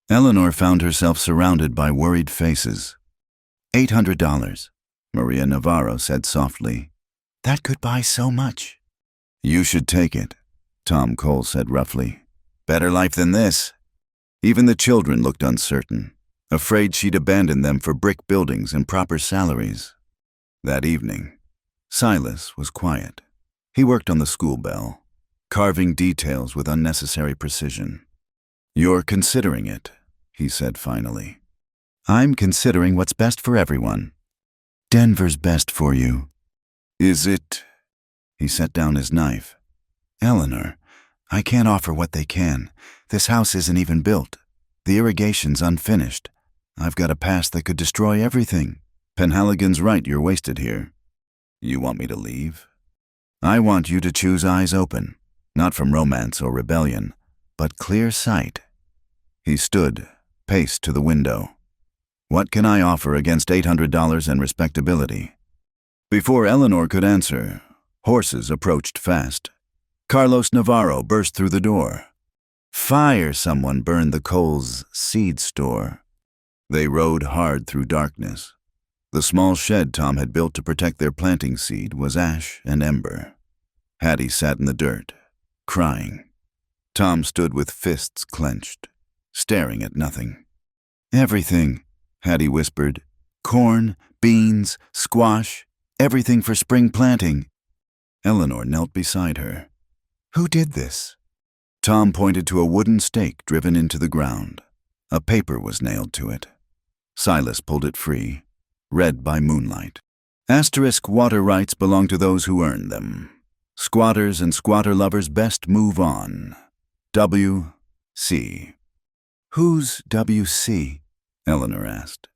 Eleanor found herself surrounded by worried faces. $800, Maria Navarro said softly. That could buy so much. You should take it, Tom Cole said roughly. Better life than this. Even the children looked uncertain, afraid she'd abandon them for brick buildings and proper salaries. That evening, Silas was quiet. He worked on the school bell, carving details with unnecessary precision. You're considering it, he said finally. I'm considering what's best for everyone. Denver's best for you. Is it? He set down his knife. Eleanor, I can't offer what they can. This house isn't even built. The irrigation's unfinished. I've got a past that could destroy everything. Penhaligon's right, you're wasted here. You want me to leave? I want you to choose eyes open, not from romance or rebellion, but clear sight. He stood, paced to the window. What can I offer against $800 and respectability? Before Eleanor could answer, horses approached fast. Carlos Navarro burst through the door. Fire! Someone burned the Cole's seed store. They rode hard through darkness. The small shed Tom had built to protect their planting seed was ash and ember. Hattie sat in the dirt, crying. Tom stood with fists clenched, staring at nothing. Everything, Hattie whispered. Corn, beans, squash, everything for spring planting. Eleanor knelt beside her. Who did this? Tom pointed to a wooden stake driven into the ground. A paper was nailed to it. Silas pulled it free. Read by moonlight. Asterisk water rights belong to those who earn them. Squatters and squatter lovers best move on. W.C. Who's W.C.? Eleanor asked.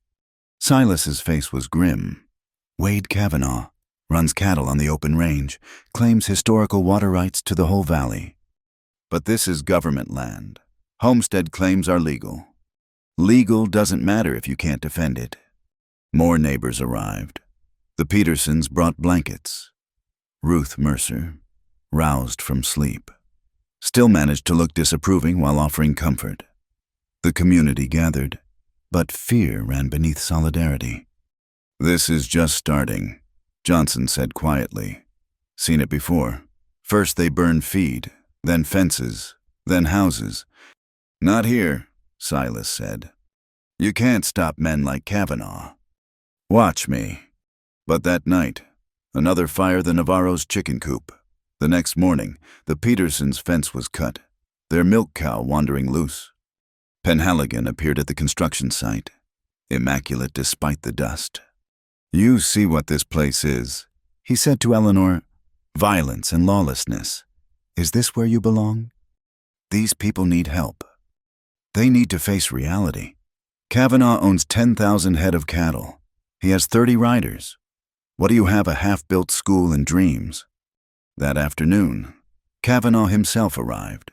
Silas's face was grim. Wade Kavanaugh runs cattle on the open range, claims historical water rights to the whole valley. But this is government land. Homestead claims are legal. Legal doesn't matter if you can't defend it. More neighbors arrived. The Petersons brought blankets. Ruth Mercer, roused from sleep, still managed to look disapproving while offering comfort. The community gathered, but fear ran beneath solidarity. This is just starting, Johnson said quietly. Seen it before. First they burn feed, then fences, then houses. Not here, Silas said. You can't stop men like Kavanaugh. Watch me. But that night, another fire the Navarro's chicken coop. The next morning, the Petersons' fence was cut, their milk cow wandering loose. Penhaligon appeared at the construction site, immaculate despite the dust. You see what this place is, he said to Eleanor. Violence and lawlessness. Is this where you belong? These people need help. They need to face reality. Kavanaugh owns 10,000 head of cattle. He has 30 riders. What do you have, a half-built school and dreams? That afternoon, Kavanaugh himself arrived.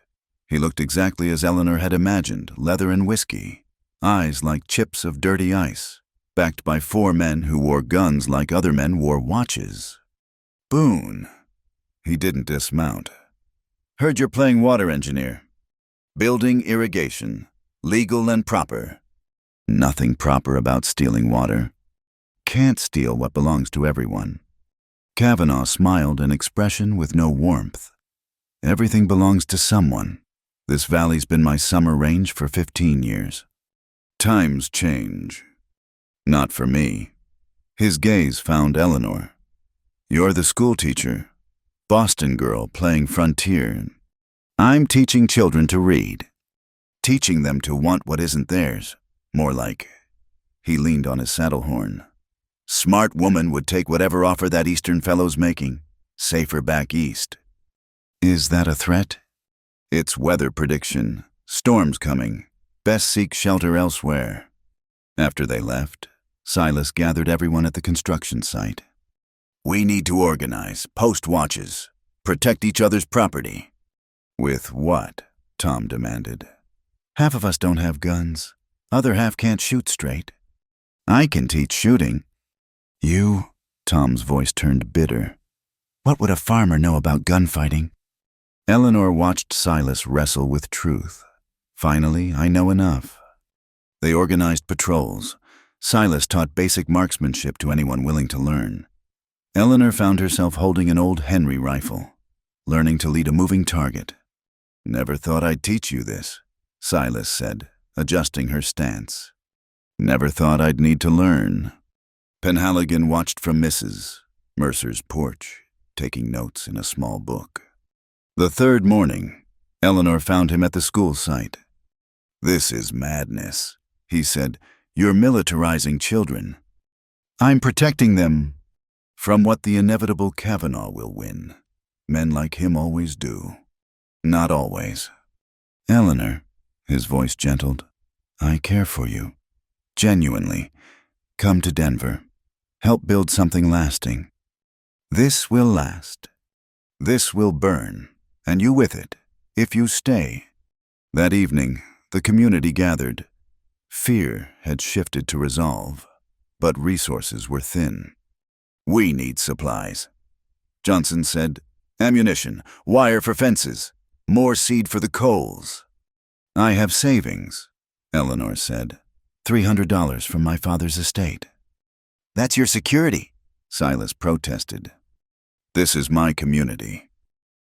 He looked exactly as Eleanor had imagined, leather and whiskey, eyes like chips of dirty ice, backed by 4 men who wore guns like other men wore watches. Boone. He didn't dismount. Heard you're playing water engineer. Building irrigation, legal and proper. Nothing proper about stealing water. Can't steal what belongs to everyone. Kavanaugh smiled, an expression with no warmth. Everything belongs to someone. This valley's been my summer range for 15 years. Times change. Not for me. His gaze found Eleanor. You're the school teacher. Boston girl playing frontier. I'm teaching children to read. Teaching them to want what isn't theirs. More like. He leaned on his saddle horn. Smart woman would take whatever offer that Eastern fellow's making. Safer back east. Is that a threat? It's weather prediction. Storms coming. Best seek shelter elsewhere. After they left, Silas gathered everyone at the construction site. We need to organize, post watches, protect each other's property. With what? Tom demanded. Half of us don't have guns. Other half can't shoot straight. I can teach shooting. You? Tom's voice turned bitter. What would a farmer know about gunfighting? Eleanor watched Silas wrestle with truth. Finally, I know enough. They organized patrols. Silas taught basic marksmanship to anyone willing to learn. Eleanor found herself holding an old Henry rifle, learning to lead a moving target. Never thought I'd teach you this, Silas said, adjusting her stance. Never thought I'd need to learn. Penhaligon watched from Mrs. Mercer's porch, taking notes in a small book. The third morning, Eleanor found him at the school site. This is madness, he said. You're militarizing children. I'm protecting them from what the inevitable Kavanaugh will win. Men like him always do. Not always. Eleanor, his voice gentled, I care for you. Genuinely. Come to Denver. Help build something lasting. This will last. This will burn, and you with it, if you stay. That evening, the community gathered. Fear had shifted to resolve, but resources were thin. We need supplies. Johnson said, ammunition, wire for fences, more seed for the coals. I have savings, Eleanor said. $300 from my father's estate. That's your security, Silas protested. This is my community.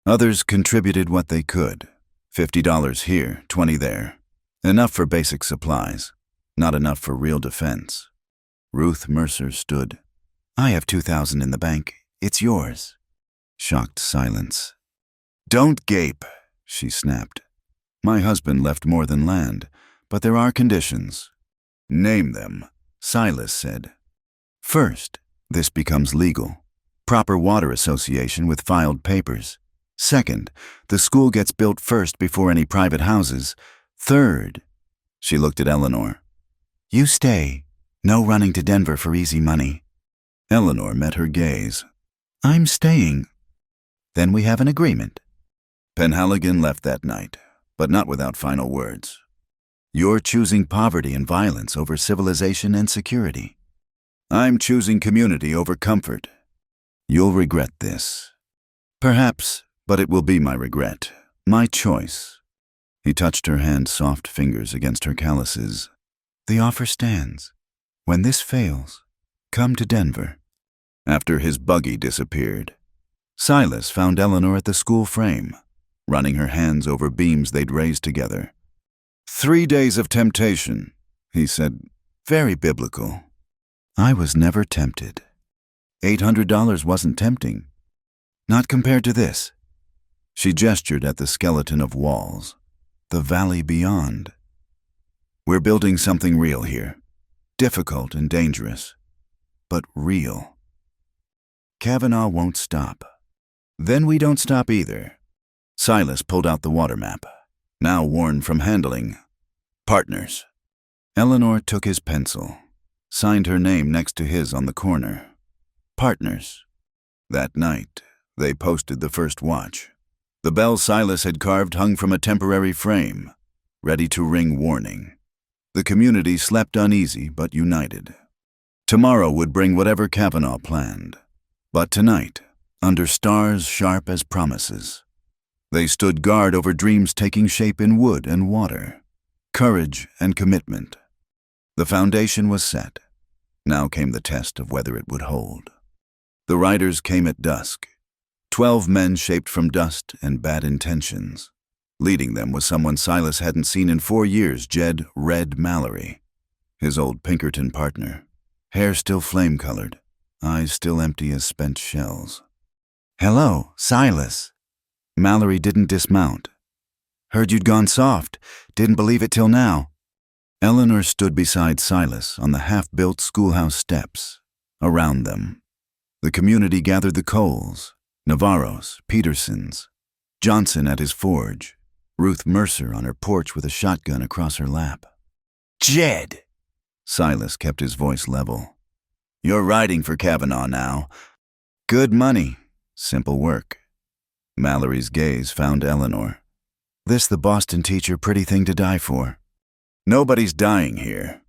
Others contributed what they could. $50 here, $20 there. Enough for basic supplies, not enough for real defense. Ruth Mercer stood. I have $2,000 in the bank. It's yours. Shocked silence. Don't gape, she snapped. My husband left more than land, but there are conditions. Name them, Silas said. First, this becomes legal. Proper water association with filed papers. Second, the school gets built first before any private houses. Third, she looked at Eleanor. You stay. No running to Denver for easy money. Eleanor met her gaze. I'm staying. Then we have an agreement. Penhaligon left that night, but not without final words. You're choosing poverty and violence over civilization and security. I'm choosing community over comfort. You'll regret this. Perhaps, but it will be my regret. My choice. He touched her hand's soft fingers against her calluses. The offer stands. When this fails, come to Denver. After his buggy disappeared, Silas found Eleanor at the school frame, running her hands over beams they'd raised together. 3 days of temptation, he said. Very biblical. I was never tempted. $800 wasn't tempting. Not compared to this. She gestured at the skeleton of walls, the valley beyond. We're building something real here. Difficult and dangerous, but real. Kavanaugh won't stop. Then we don't stop either. Silas pulled out the water map, now worn from handling. Partners. Eleanor took his pencil, signed her name next to his on the corner. Partners. That night, they posted the first watch. The bell Silas had carved hung from a temporary frame, ready to ring warning. The community slept uneasy but united. Tomorrow would bring whatever Kavanaugh planned. But tonight, under stars sharp as promises, they stood guard over dreams taking shape in wood and water, courage and commitment. The foundation was set. Now came the test of whether it would hold. The riders came at dusk. 12 men shaped from dust and bad intentions. Leading them was someone Silas hadn't seen in 4 years, Jed Red Mallory, his old Pinkerton partner. Hair still flame-colored, eyes still empty as spent shells. Hello, Silas. Mallory didn't dismount. Heard you'd gone soft. Didn't believe it till now. Eleanor stood beside Silas on the half-built schoolhouse steps. Around them, the community gathered the Coles, Navarros, Petersons, Johnson at his forge, Ruth Mercer on her porch with a shotgun across her lap. Jed! Silas kept his voice level. You're riding for Kavanaugh now. Good money. Simple work. Mallory's gaze found Eleanor. This the Boston teacher pretty thing to die for. Nobody's dying here.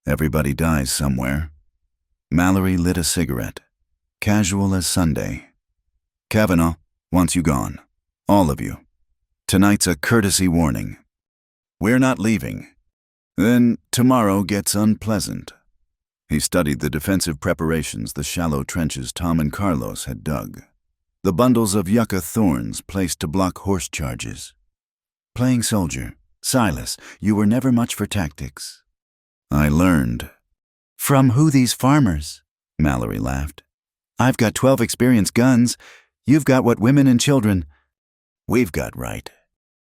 Everybody dies somewhere. Mallory lit a cigarette. casual as Sunday. Kavanaugh wants you gone. All of you. Tonight's a courtesy warning. We're not leaving. Then tomorrow gets unpleasant. He studied the defensive preparations, the shallow trenches Tom and Carlos had dug, the bundles of yucca thorns placed to block horse charges. Playing soldier, Silas, you were never much for tactics. I learned. From who these farmers? Mallory laughed. I've got 12 experienced guns. You've got what women and children. We've got right.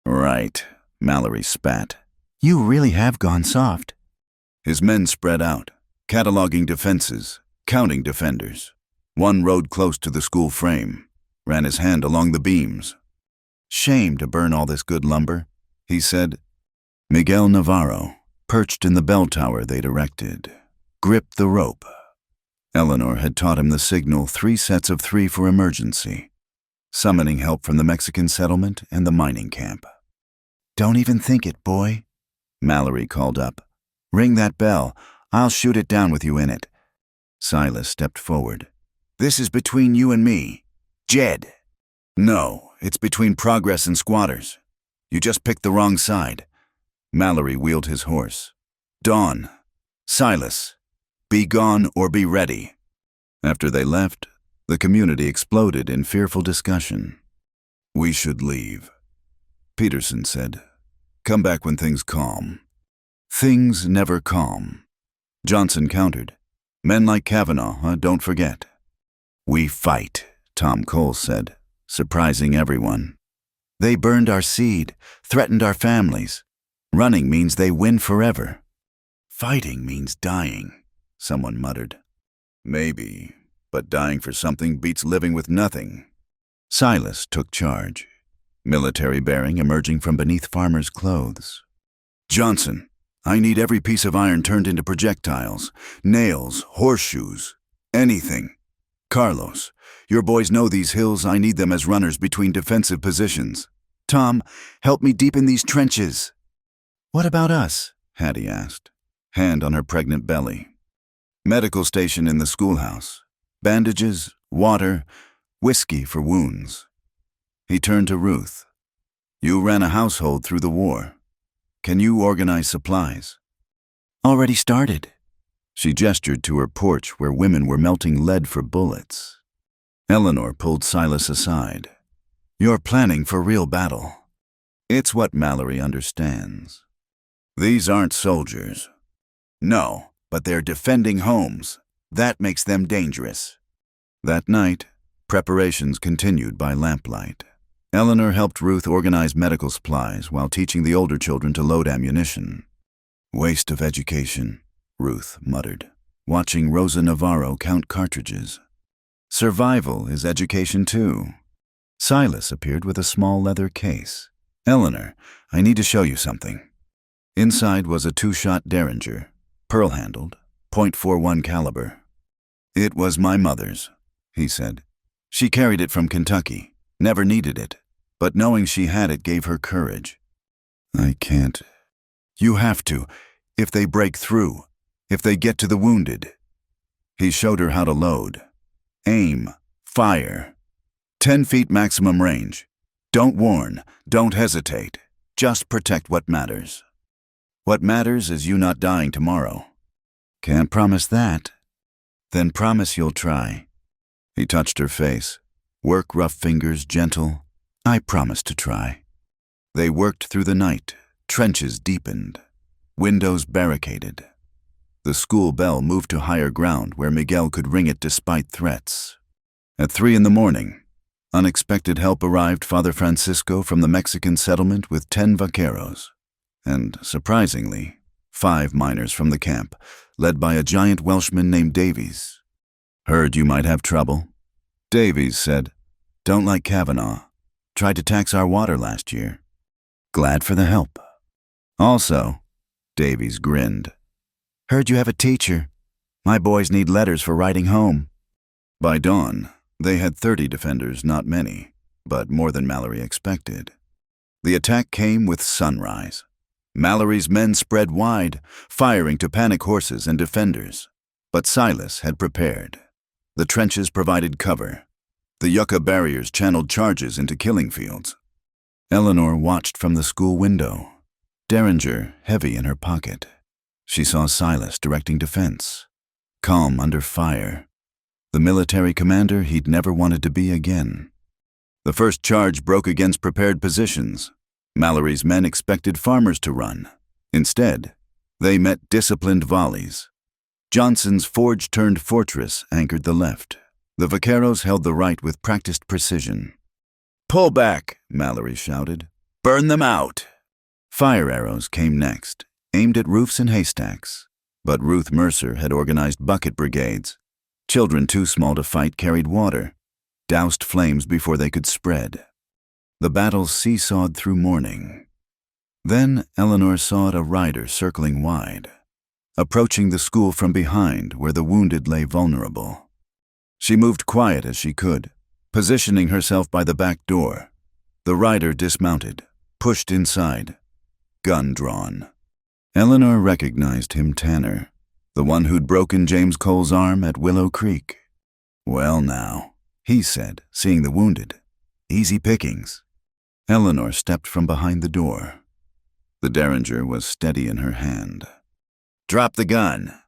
Right, Mallory spat. You really have gone soft. His men spread out, cataloging defenses, counting defenders. One rode close to the school frame, ran his hand along the beams. Shame to burn all this good lumber, he said. Miguel Navarro, perched in the bell tower they'd erected, gripped the rope. Eleanor had taught him the signal 3 sets of 3 for emergency, summoning help from the Mexican settlement and the mining camp. Don't even think it, boy, Mallory called up. Ring that bell. I'll shoot it down with you in it. Silas stepped forward. This is between you and me. Jed. No, it's between progress and squatters. You just picked the wrong side. Mallory wheeled his horse. Dawn. Silas. Be gone or be ready. After they left, the community exploded in fearful discussion. We should leave. Peterson said, come back when things calm. Things never calm. Johnson countered. Men like Kavanaugh, don't forget. We fight, Tom Cole said, surprising everyone. They burned our seed, threatened our families. Running means they win forever. Fighting means dying, someone muttered. Maybe, but dying for something beats living with nothing. Silas took charge, military bearing emerging from beneath farmers' clothes. Johnson, I need every piece of iron turned into projectiles, nails, horseshoes, anything. Carlos, your boys know these hills. I need them as runners between defensive positions. Tom, help me deepen these trenches. What about us? Hattie asked, hand on her pregnant belly. Medical station in the schoolhouse. Bandages, water, whiskey for wounds. He turned to Ruth. You ran a household through the war. Can you organize supplies? Already started. She gestured to her porch where women were melting lead for bullets. Eleanor pulled Silas aside. You're planning for real battle. It's what Mallory understands. These aren't soldiers. No, but they're defending homes. That makes them dangerous. That night, preparations continued by lamplight. Eleanor helped Ruth organize medical supplies while teaching the older children to load ammunition. Waste of education, Ruth muttered, watching Rosa Navarro count cartridges. Survival is education too. Silas appeared with a small leather case. Eleanor, I need to show you something. Inside was a 2-shot Derringer, pearl-handled, .41 caliber. It was my mother's, he said. She carried it from Kentucky, never needed it, but knowing she had it gave her courage. I can't. You have to, if they break through, if they get to the wounded. He showed her how to load. Aim, fire. 10 feet maximum range. Don't warn, don't hesitate. Just protect what matters. What matters is you not dying tomorrow. Can't promise that. Then promise you'll try. He touched her face. Work rough fingers, gentle. I promise to try. They worked through the night. Trenches deepened. Windows barricaded. The school bell moved to higher ground where Miguel could ring it despite threats. At 3 a.m, unexpected help arrived Father Francisco from the Mexican settlement with 10 vaqueros. And, surprisingly, 5 miners from the camp, led by a giant Welshman named Davies. Heard you might have trouble? Davies said, Don't like Kavanaugh. Tried to tax our water last year. Glad for the help. Also, Davies grinned. Heard you have a teacher. My boys need letters for writing home. By dawn, they had 30 defenders, not many, but more than Mallory expected. The attack came with sunrise. Mallory's men spread wide, firing to panic horses and defenders. But Silas had prepared. The trenches provided cover. The yucca barriers channeled charges into killing fields. Eleanor watched from the school window, Derringer heavy in her pocket. She saw Silas directing defense, calm under fire, the military commander he'd never wanted to be again. The first charge broke against prepared positions. Mallory's men expected farmers to run. Instead, they met disciplined volleys. Johnson's forge-turned fortress anchored the left. The vaqueros held the right with practiced precision. "Pull back," Mallory shouted. "Burn them out." Fire arrows came next, aimed at roofs and haystacks. But Ruth Mercer had organized bucket brigades. Children too small to fight carried water, doused flames before they could spread. The battle seesawed through morning. Then Eleanor saw a rider circling wide, approaching the school from behind where the wounded lay vulnerable. She moved quiet as she could, positioning herself by the back door. The rider dismounted, pushed inside, gun drawn. Eleanor recognized him, Tanner, the one who'd broken James Cole's arm at Willow Creek. "Well now," he said, seeing the wounded. "Easy pickings." Eleanor stepped from behind the door. The Derringer was steady in her hand. "Drop the gun."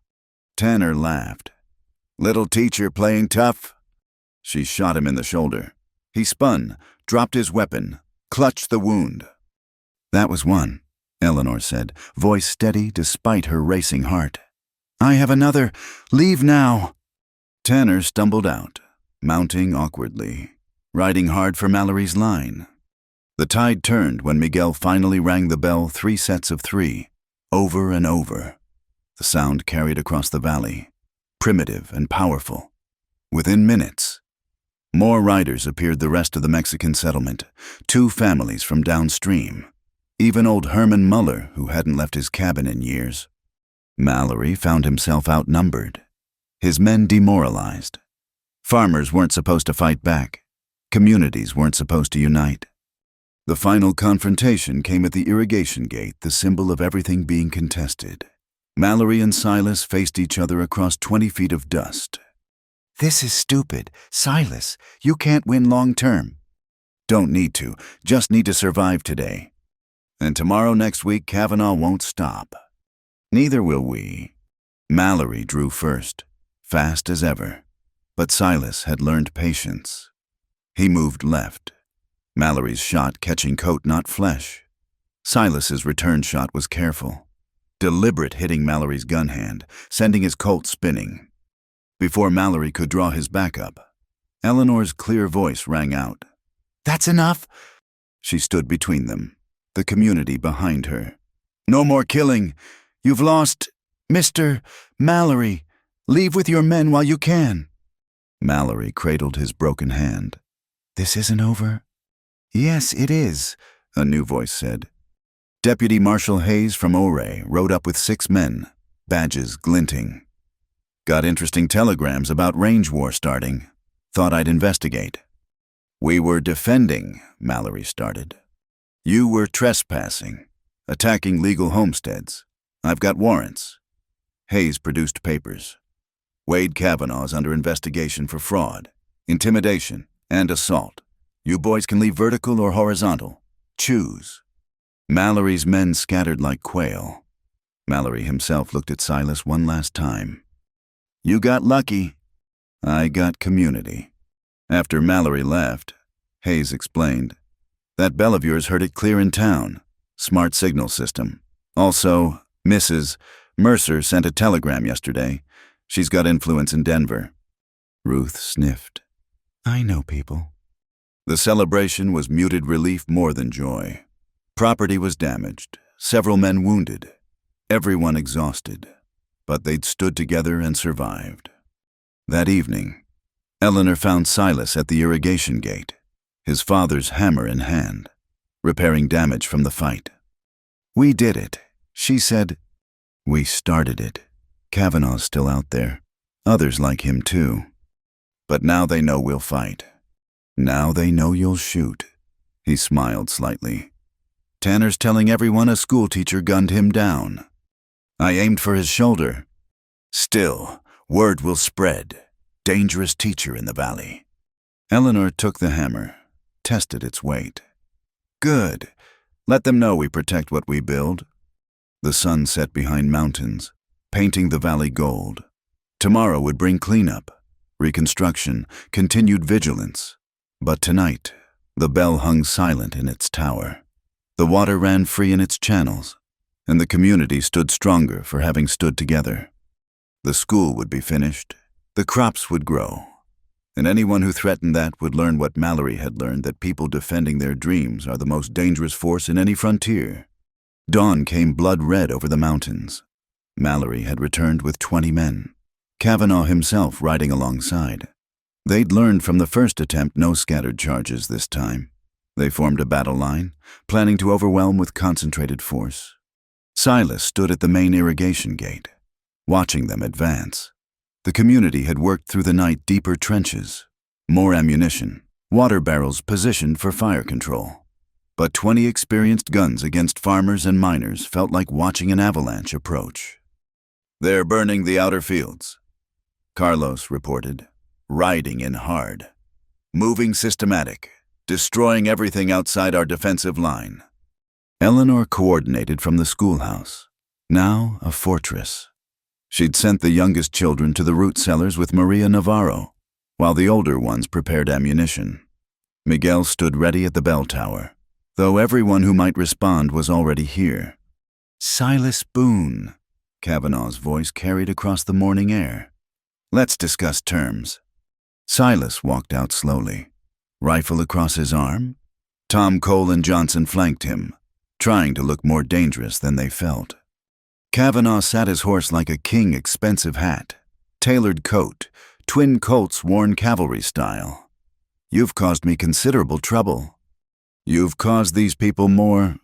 Tanner laughed. "Little teacher playing tough?" She shot him in the shoulder. He spun, dropped his weapon, clutched the wound. "That was one," Eleanor said, voice steady despite her racing heart. "I have another. Leave now." Tanner stumbled out, mounting awkwardly, riding hard for Mallory's line. The tide turned when Miguel finally rang the bell 3 sets of 3, over and over. The sound carried across the valley, primitive and powerful. Within minutes, more riders appeared the rest of the Mexican settlement, 2 families from downstream, even old Herman Muller, who hadn't left his cabin in years. Mallory found himself outnumbered, his men demoralized. Farmers weren't supposed to fight back. Communities weren't supposed to unite. The final confrontation came at the irrigation gate, the symbol of everything being contested. Mallory and Silas faced each other across 20 feet of dust. "This is stupid. Silas, you can't win long term." "Don't need to, just need to survive today. And tomorrow next week, Kavanaugh won't stop." "Neither will we." Mallory drew first, fast as ever. But Silas had learned patience. He moved left, Mallory's shot catching coat, not flesh. Silas's return shot was careful, deliberate, hitting Mallory's gun hand, sending his Colt spinning. Before Mallory could draw his backup, Eleanor's clear voice rang out. "That's enough!" She stood between them, the community behind her. "No more killing. You've lost, Mr. Mallory. Leave with your men while you can." Mallory cradled his broken hand. "This isn't over?" "Yes, it is," a new voice said. Deputy Marshal Hayes from Ouray rode up with 6 men, badges glinting. "Got interesting telegrams about range war starting. Thought I'd investigate." "We were defending," Mallory started. "You were trespassing, attacking legal homesteads. I've got warrants." Hayes produced papers. "Wade Kavanaugh is under investigation for fraud, intimidation, and assault. You boys can leave vertical or horizontal. Choose." Mallory's men scattered like quail. Mallory himself looked at Silas one last time. "You got lucky. I got community." After Mallory left, Hayes explained, "That bell of yours heard it clear in town. Smart signal system. Also, Mrs. Mercer sent a telegram yesterday. She's got influence in Denver." Ruth sniffed. "I know people." The celebration was muted relief more than joy. Property was damaged, several men wounded, everyone exhausted, but they'd stood together and survived. That evening, Eleanor found Silas at the irrigation gate, his father's hammer in hand, repairing damage from the fight. "We did it," she said. "We started it. Kavanaugh's still out there, others like him too. But now they know we'll fight. Now they know you'll shoot." He smiled slightly. "Tanner's telling everyone a schoolteacher gunned him down. I aimed for his shoulder. Still, word will spread. dangerous teacher in the valley. Eleanor took the hammer, tested its weight. Good. Let them know we protect what we build. The sun set behind mountains, painting the valley gold. Tomorrow would bring cleanup, reconstruction, continued vigilance. But tonight, the bell hung silent in its tower. The water ran free in its channels, and the community stood stronger for having stood together. The school would be finished, the crops would grow, and anyone who threatened that would learn what Mallory had learned, that people defending their dreams are the most dangerous force in any frontier. Dawn came blood red over the mountains. Mallory had returned with 20 men, Kavanaugh himself riding alongside. They'd learned from the first attempt no scattered charges this time. They formed a battle line, planning to overwhelm with concentrated force. Silas stood at the main irrigation gate, watching them advance. The community had worked through the night deeper trenches, more ammunition, water barrels positioned for fire control. But 20 experienced guns against farmers and miners felt like watching an avalanche approach. "They're burning the outer fields," Carlos reported, riding in hard. "Moving systematic, destroying everything outside our defensive line." Eleanor coordinated from the schoolhouse, now a fortress. She'd sent the youngest children to the root cellars with Maria Navarro, while the older ones prepared ammunition. Miguel stood ready at the bell tower, though everyone who might respond was already here. "Silas Boone," Kavanaugh's voice carried across the morning air. "Let's discuss terms." Silas walked out slowly, rifle across his arm. Tom Cole and Johnson flanked him, trying to look more dangerous than they felt. Kavanaugh sat his horse like a king, expensive hat, tailored coat, twin Colts worn cavalry style. "You've caused me considerable trouble. You've caused these people more.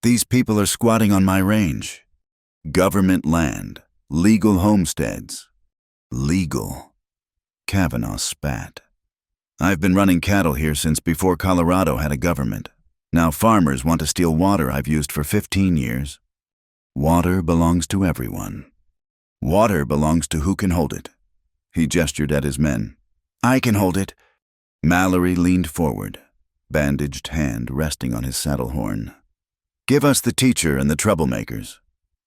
These people are squatting on my range. Government land, legal homesteads." "Legal?" Kavanaugh spat. "I've been running cattle here since before Colorado had a government. Now farmers want to steal water I've used for 15 years. Water belongs to everyone. Water belongs to who can hold it." He gestured at his men. "I can hold it." Mallory leaned forward, bandaged hand resting on his saddle horn. "Give us the teacher and the troublemakers.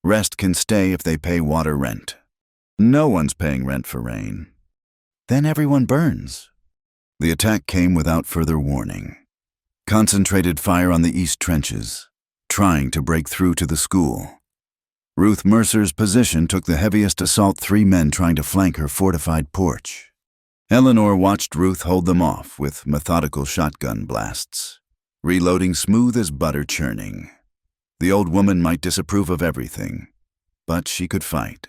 Rest can stay if they pay water rent." "No one's paying rent for rain." "Then everyone burns." The attack came without further warning. Concentrated fire on the east trenches, trying to break through to the school. Ruth Mercer's position took the heaviest assault, 3 men trying to flank her fortified porch. Eleanor watched Ruth hold them off with methodical shotgun blasts, reloading smooth as butter churning. The old woman might disapprove of everything, but she could fight.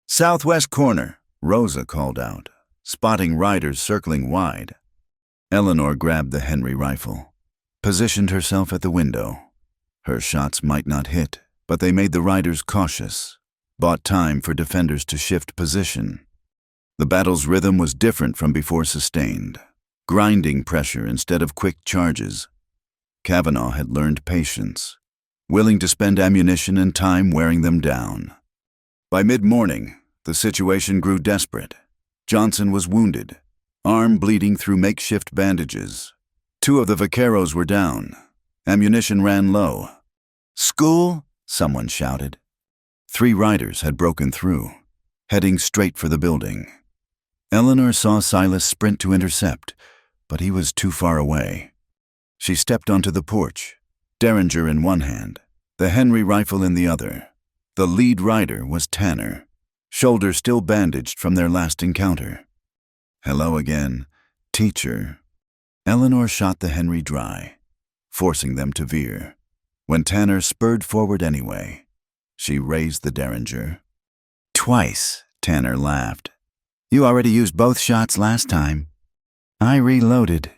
"Southwest corner," Rosa called out, spotting riders circling wide. Eleanor grabbed the Henry rifle, positioned herself at the window. Her shots might not hit, but they made the riders cautious, bought time for defenders to shift position. The battle's rhythm was different from before, sustained, grinding pressure instead of quick charges. Kavanaugh had learned patience, willing to spend ammunition and time wearing them down. By mid-morning, the situation grew desperate. Johnson was wounded, arm bleeding through makeshift bandages. 2 of the vaqueros were down. Ammunition ran low. "School?" someone shouted. 3 riders had broken through, heading straight for the building. Eleanor saw Silas sprint to intercept, but he was too far away. She stepped onto the porch, Derringer in one hand, the Henry rifle in the other. The lead rider was Tanner, shoulder still bandaged from their last encounter. "Hello again, teacher." Eleanor shot the Henry dry, forcing them to veer. When Tanner spurred forward anyway, she raised the Derringer. "Twice," Tanner laughed. "You already used both shots last time." "I reloaded."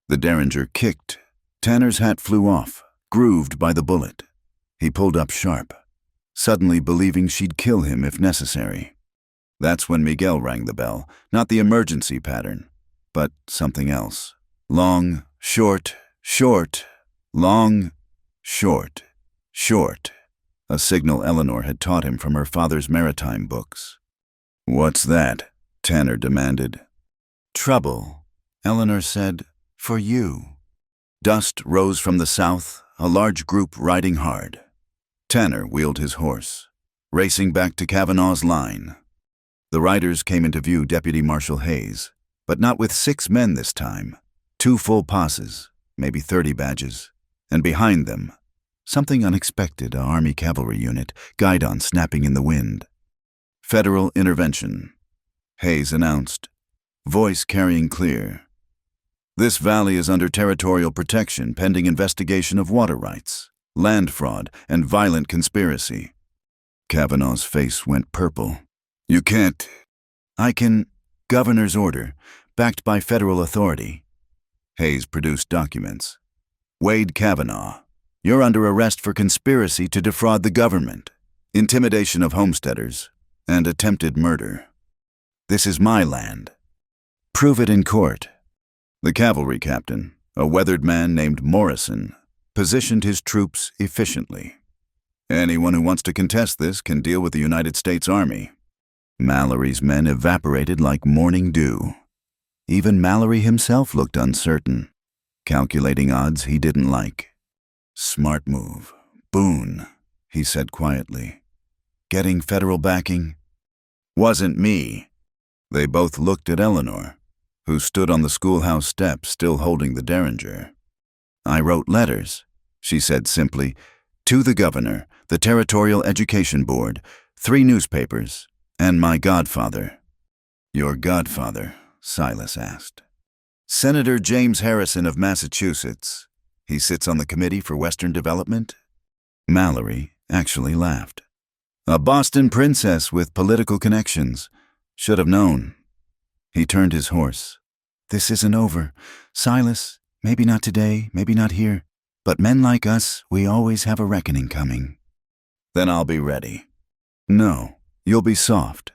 The Derringer kicked. Tanner's hat flew off, grooved by the bullet. He pulled up sharp, suddenly believing she'd kill him if necessary. That's when Miguel rang the bell, not the emergency pattern, but something else. Long, short, short, long, short, short. A signal Eleanor had taught him from her father's maritime books. "What's that?" Tanner demanded. Trouble, Eleanor said, for you. Dust rose from the south, a large group riding hard. Tanner wheeled his horse, racing back to Kavanaugh's line. The riders came into view Deputy Marshal Hayes, but not with 6 men this time. 2 full passes, maybe 30 badges, and behind them, something unexpected, a Army cavalry unit, guidon snapping in the wind. Federal intervention, Hayes announced, voice carrying clear. This valley is under territorial protection pending investigation of water rights, land fraud, and violent conspiracy. Kavanaugh's face went purple. You can't. I can. Governor's order, backed by federal authority. Hayes produced documents. Wade Kavanaugh, you're under arrest for conspiracy to defraud the government, intimidation of homesteaders, and attempted murder. This is my land. Prove it in court. The cavalry captain, a weathered man named Morrison, positioned his troops efficiently. Anyone who wants to contest this can deal with the United States Army. Mallory's men evaporated like morning dew. Even Mallory himself looked uncertain, calculating odds he didn't like. Smart move. Boone, he said quietly. Getting federal backing? Wasn't me. They both looked at Eleanor, who stood on the schoolhouse steps still holding the derringer. I wrote letters, she said simply, to the governor, the Territorial Education Board, 3 newspapers, and my godfather. Your godfather? Silas asked. Senator James Harrison of Massachusetts. He sits on the Committee for Western Development. Mallory actually laughed. A Boston princess with political connections. Should have known. He turned his horse. This isn't over. Silas, maybe not today, maybe not here, but men like us, we always have a reckoning coming. Then I'll be ready. No, you'll be soft.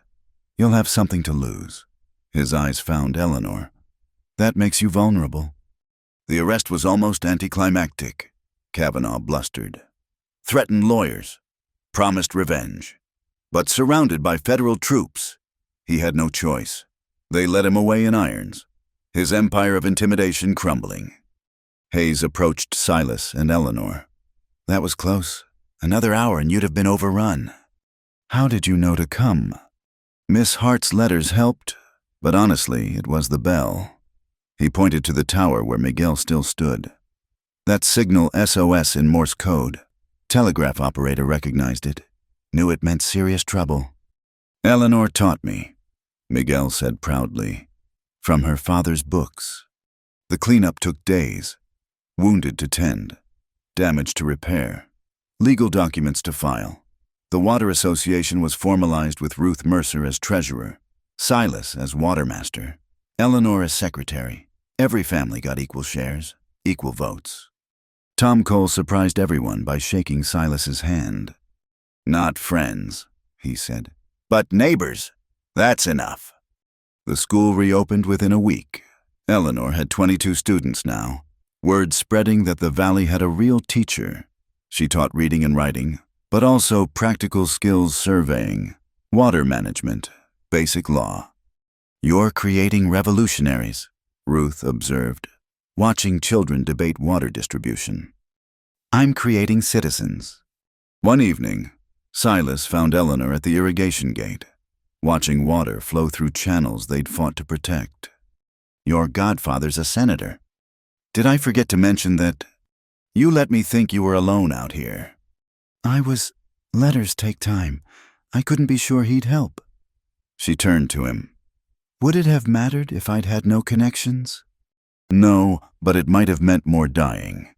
You'll have something to lose. His eyes found Eleanor. That makes you vulnerable. The arrest was almost anticlimactic, Kavanaugh blustered. Threatened lawyers. Promised revenge. But surrounded by federal troops, he had no choice. They led him away in irons, his empire of intimidation crumbling. Hayes approached Silas and Eleanor. That was close. Another hour and you'd have been overrun. How did you know to come? Miss Hart's letters helped, but honestly, it was the bell. He pointed to the tower where Miguel still stood. That signal SOS in Morse code. Telegraph operator recognized it. Knew it meant serious trouble. Eleanor taught me, Miguel said proudly. From her father's books. The cleanup took days. Wounded to tend. Damage to repair. Legal documents to file. The Water Association was formalized with Ruth Mercer as treasurer, Silas as watermaster, Eleanor as secretary. Every family got equal shares, equal votes. Tom Cole surprised everyone by shaking Silas's hand. Not friends, he said, but neighbors. That's enough. The school reopened within a week. Eleanor had 22 students now, word spreading that the valley had a real teacher. She taught reading and writing, but also practical skills surveying, water management, basic law. You're creating revolutionaries, Ruth observed, watching children debate water distribution. I'm creating citizens. One evening, Silas found Eleanor at the irrigation gate, watching water flow through channels they'd fought to protect. Your godfather's a senator. Did I forget to mention that? You let me think you were alone out here. Letters take time. I couldn't be sure he'd help. She turned to him. Would it have mattered if I'd had no connections? No, but it might have meant more dying.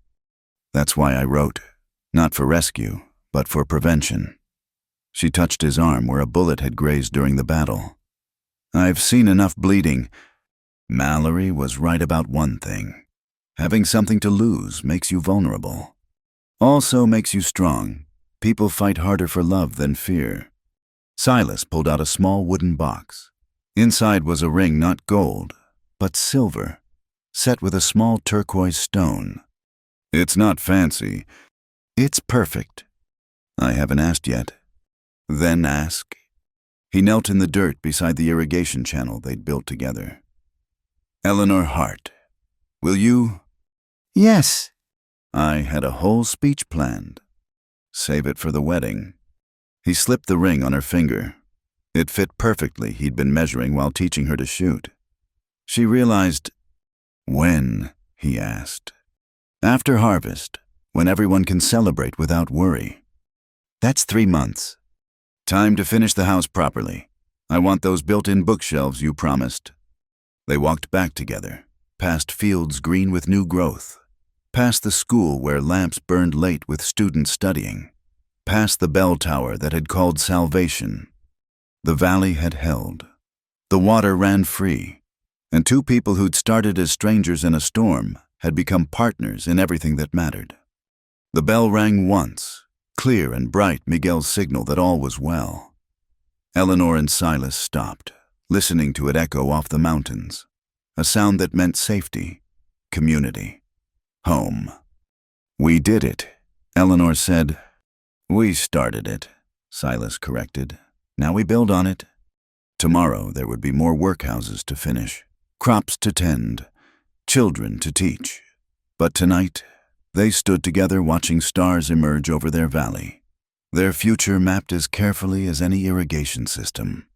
That's why I wrote. Not for rescue, but for prevention. She touched his arm where a bullet had grazed during the battle. I've seen enough bleeding. Mallory was right about one thing. Having something to lose makes you vulnerable. Also makes you strong. People fight harder for love than fear. Silas pulled out a small wooden box. Inside was a ring not gold, but silver, set with a small turquoise stone. It's not fancy. It's perfect. I haven't asked yet. Then ask. He knelt in the dirt beside the irrigation channel they'd built together. "Eleanor Hart, will you—" "Yes." I had a whole speech planned. Save it for the wedding. He slipped the ring on her finger. It fit perfectly. He'd been measuring while teaching her to shoot. She realized. "When?" he asked. "After harvest, when everyone can celebrate without worry." "That's 3 months. "Time to finish the house properly. I want those built-in bookshelves you promised." They walked back together, past fields green with new growth, past the school where lamps burned late with students studying, past the bell tower that had called salvation. The valley had held. The water ran free, and 2 people who'd started as strangers in a storm had become partners in everything that mattered. The bell rang once, clear and bright, Miguel's signal that all was well. Eleanor and Silas stopped, listening to it echo off the mountains, a sound that meant safety, community, home. "We did it," Eleanor said. "We started it," Silas corrected. "Now we build on it." Tomorrow there would be more workhouses to finish, crops to tend, children to teach. But tonight, they stood together watching stars emerge over their valley, their future mapped as carefully as any irrigation system,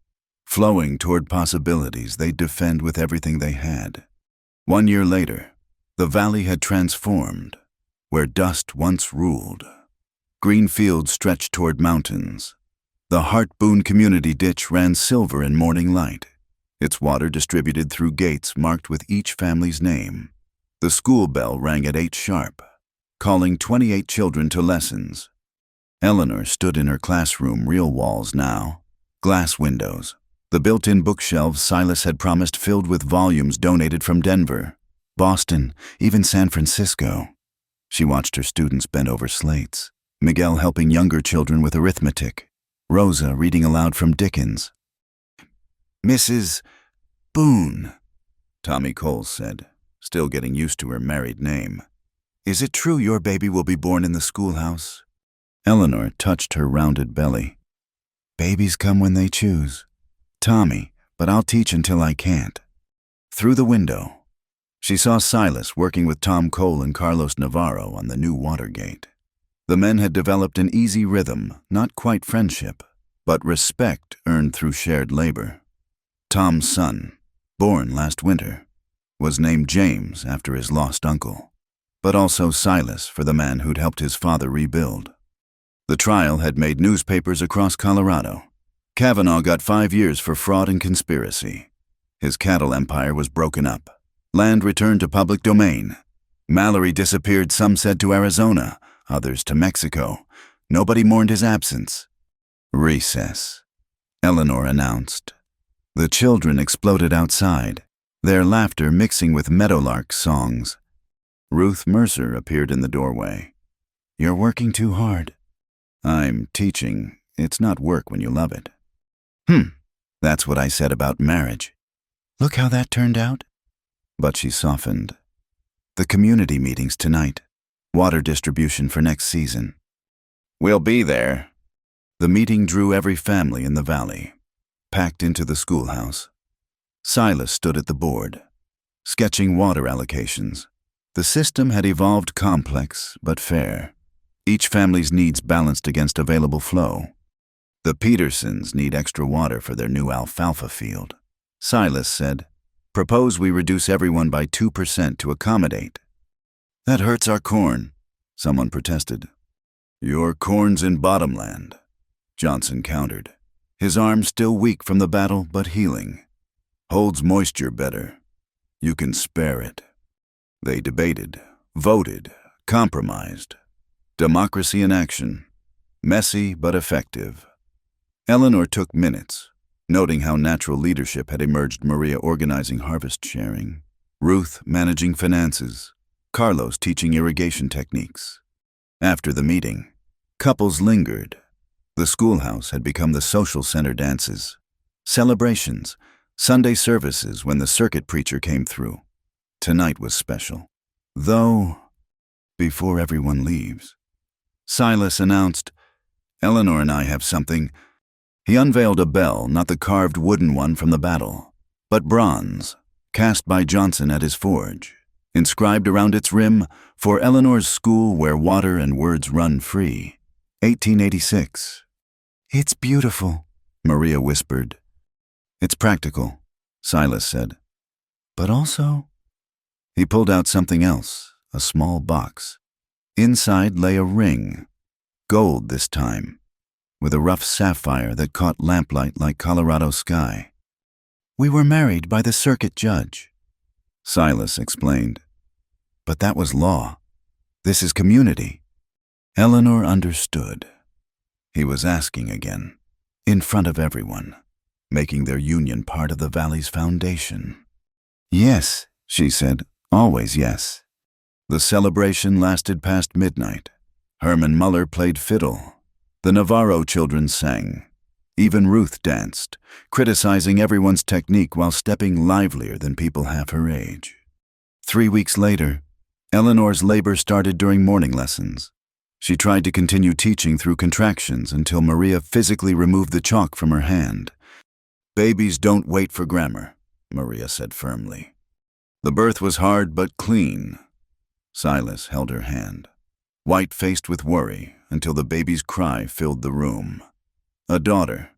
flowing toward possibilities they'd defend with everything they had. 1 year later, the valley had transformed, where dust once ruled. Green fields stretched toward mountains. The Hart Boone community ditch ran silver in morning light, its water distributed through gates marked with each family's name. The school bell rang at 8 sharp, calling 28 children to lessons. Eleanor stood in her classroom, real walls now, glass windows, the built-in bookshelves Silas had promised filled with volumes donated from Denver, Boston, even San Francisco. She watched her students bend over slates, Miguel helping younger children with arithmetic, Rosa reading aloud from Dickens. "Mrs. Boone," Tommy Coles said, still getting used to her married name. "Is it true your baby will be born in the schoolhouse?" Eleanor touched her rounded belly. "Babies come when they choose. Tommy, but I'll teach until I can't." Through the window, she saw Silas working with Tom Cole and Carlos Navarro on the new water gate. The men had developed an easy rhythm, not quite friendship, but respect earned through shared labor. Tom's son, born last winter, was named James after his lost uncle, but also Silas for the man who'd helped his father rebuild. The trial had made newspapers across Colorado. Kavanaugh got 5 years for fraud and conspiracy. His cattle empire was broken up. Land returned to public domain. Mallory disappeared, some said to Arizona, others to Mexico. Nobody mourned his absence. "Recess," Eleanor announced. The children exploded outside, their laughter mixing with meadowlark songs. Ruth Mercer appeared in the doorway. "You're working too hard." "I'm teaching. It's not work when you love it." That's what I said about marriage." "Look how that turned out." But she softened. "The community meetings tonight. Water distribution for next season." "We'll be there." The meeting drew every family in the valley, packed into the schoolhouse. Silas stood at the board, sketching water allocations. The system had evolved complex but fair, each family's needs balanced against available flow. The Petersons need extra water for their new alfalfa field. Silas said, "Propose we reduce everyone by 2% to accommodate." "That hurts our corn," someone protested. "Your corn's in bottomland," Johnson countered, his arm still weak from the battle but healing. "Holds moisture better. You can spare it." They debated, voted, compromised. Democracy in action. Messy but effective. Eleanor took minutes, noting how natural leadership had emerged, Maria organizing harvest sharing, Ruth managing finances, Carlos teaching irrigation techniques. After the meeting, couples lingered. The schoolhouse had become the social center, dances, celebrations, Sunday services when the circuit preacher came through. Tonight was special. Though, before everyone leaves, Silas announced, "Eleanor and I have something." He unveiled a bell, not the carved wooden one from the battle, but bronze, cast by Johnson at his forge, inscribed around its rim, "For Eleanor's school where water and words run free, 1886. "It's beautiful," Maria whispered. "It's practical," Silas said. "But also—" He pulled out something else, a small box. Inside lay a ring, gold this time, with a rough sapphire that caught lamplight like Colorado sky. "We were married by the circuit judge," Silas explained. "But that was law. This is community." Eleanor understood. He was asking again, in front of everyone, making their union part of the valley's foundation. "Yes," she said, "always yes." The celebration lasted past midnight. Herman Muller played fiddle. The Navarro children sang. Even Ruth danced, criticizing everyone's technique while stepping livelier than people half her age. 3 weeks later, Eleanor's labor started during morning lessons. She tried to continue teaching through contractions until Maria physically removed the chalk from her hand. "Babies don't wait for grammar," Maria said firmly. The birth was hard but clean. Silas held her hand, white-faced with worry, until the baby's cry filled the room. A daughter,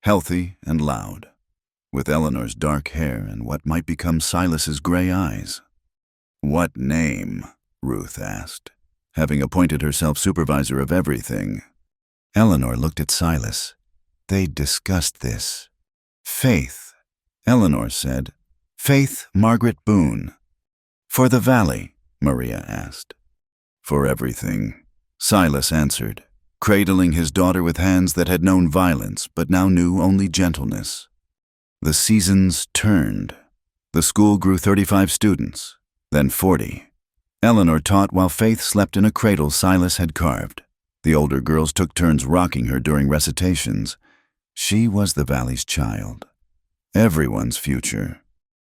healthy and loud, with Eleanor's dark hair and what might become Silas's gray eyes. "What name?" Ruth asked, having appointed herself supervisor of everything. Eleanor looked at Silas. They'd discussed this. "Faith," Eleanor said. "Faith Margaret Boone." "For the valley?" Maria asked. "For everything," Silas answered, cradling his daughter with hands that had known violence but now knew only gentleness. The seasons turned. The school grew 35 students, then 40. Eleanor taught while Faith slept in a cradle Silas had carved. The older girls took turns rocking her during recitations. She was the valley's child, everyone's future.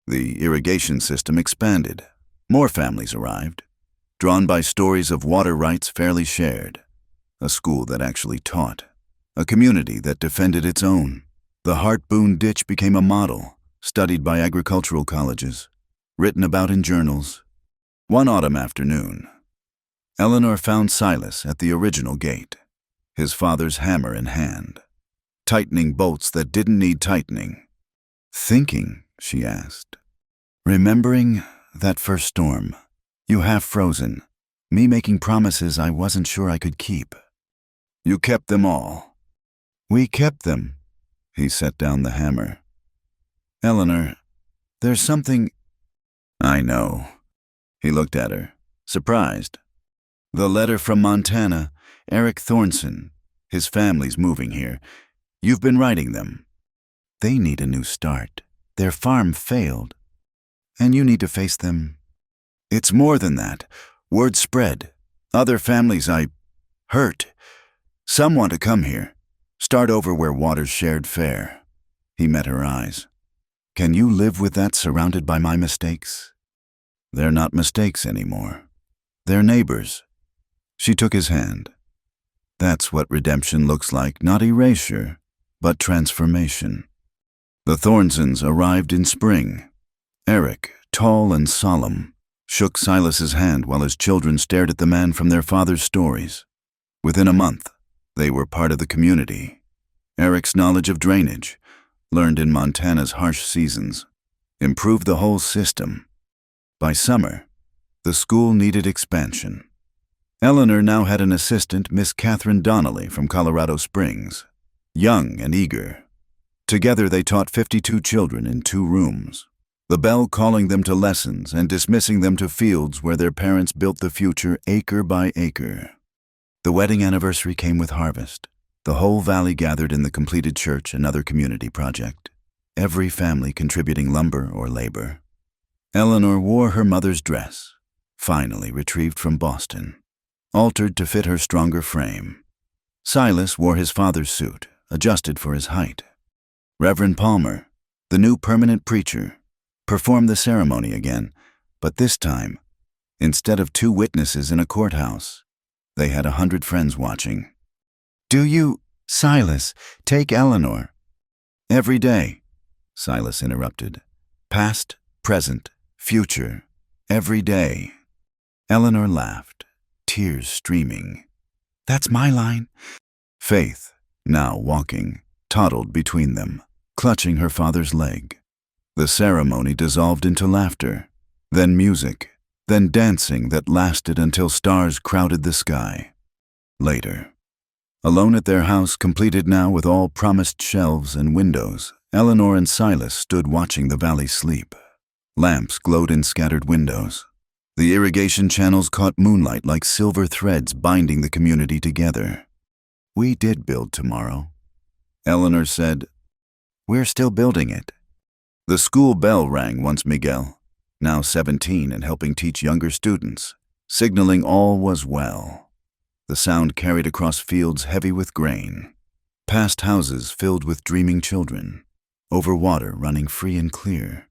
The irrigation system expanded. More families arrived, drawn by stories of water rights fairly shared. A school that actually taught. A community that defended its own. The Hart Boone Ditch became a model, studied by agricultural colleges, written about in journals. One autumn afternoon, Eleanor found Silas at the original gate, his father's hammer in hand, tightening bolts that didn't need tightening. "Thinking?" she asked. "Remembering that first storm, you half frozen, me making promises I wasn't sure I could keep." "You kept them all." "We kept them." He set down the hammer. "Eleanor, there's something—" "I know." He looked at her, surprised. "The letter from Montana, Eric Thornson. His family's moving here. You've been writing them. They need a new start. Their farm failed. And you need to face them. It's more than that. Word spread. Other families hurt. Some want to come here. Start over where waters shared fair." He met her eyes. "Can you live with that surrounded by my mistakes?" "They're not mistakes anymore. They're neighbors." She took his hand. "That's what redemption looks like, not erasure, but transformation." The Thornsons arrived in spring. Eric, tall and solemn, shook Silas's hand while his children stared at the man from their father's stories. Within a month, they were part of the community. Eric's knowledge of drainage, learned in Montana's harsh seasons, improved the whole system. By summer, the school needed expansion. Eleanor now had an assistant, Miss Catherine Donnelly from Colorado Springs, young and eager. Together they taught 52 children in 2 rooms, the bell calling them to lessons and dismissing them to fields where their parents built the future acre by acre. The wedding anniversary came with harvest. The whole valley gathered in the completed church, another community project, every family contributing lumber or labor. Eleanor wore her mother's dress, finally retrieved from Boston, altered to fit her stronger frame. Silas wore his father's suit, adjusted for his height. Reverend Palmer, the new permanent preacher, performed the ceremony again, but this time, instead of 2 witnesses in a courthouse, they had 100 friends watching. "Do you—" Silas, take Eleanor. Every day, Silas interrupted. Past, present, future, every day. Eleanor laughed, tears streaming. That's my line. Faith, now walking, toddled between them, clutching her father's leg. The ceremony dissolved into laughter, then music, then dancing that lasted until stars crowded the sky. Later, alone at their house, completed now with all promised shelves and windows, Eleanor and Silas stood watching the valley sleep. Lamps glowed in scattered windows. The irrigation channels caught moonlight like silver threads binding the community together. We did build tomorrow, Eleanor said. We're still building it. The school bell rang once Miguel, now 17 and helping teach younger students, signaling all was well. The sound carried across fields heavy with grain, past houses filled with dreaming children, over water running free and clear.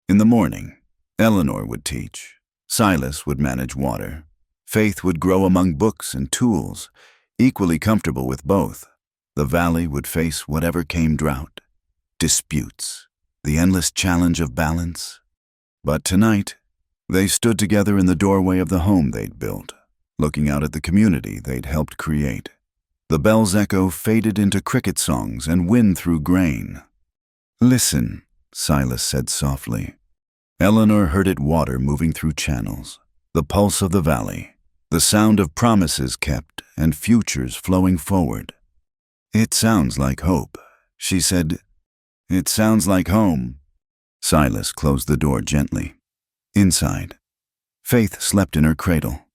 In the morning, Eleanor would teach, Silas would manage water, Faith would grow among books and tools, equally comfortable with both. The valley would face whatever came: drought, disputes, the endless challenge of balance. But tonight, they stood together in the doorway of the home they'd built, looking out at the community they'd helped create. The bell's echo faded into cricket songs and wind through grain. Listen, Silas said softly. Eleanor heard it: water moving through channels, the pulse of the valley, the sound of promises kept and futures flowing forward. It sounds like hope, she said. It sounds like home. Silas closed the door gently. Inside, Faith slept in her cradle.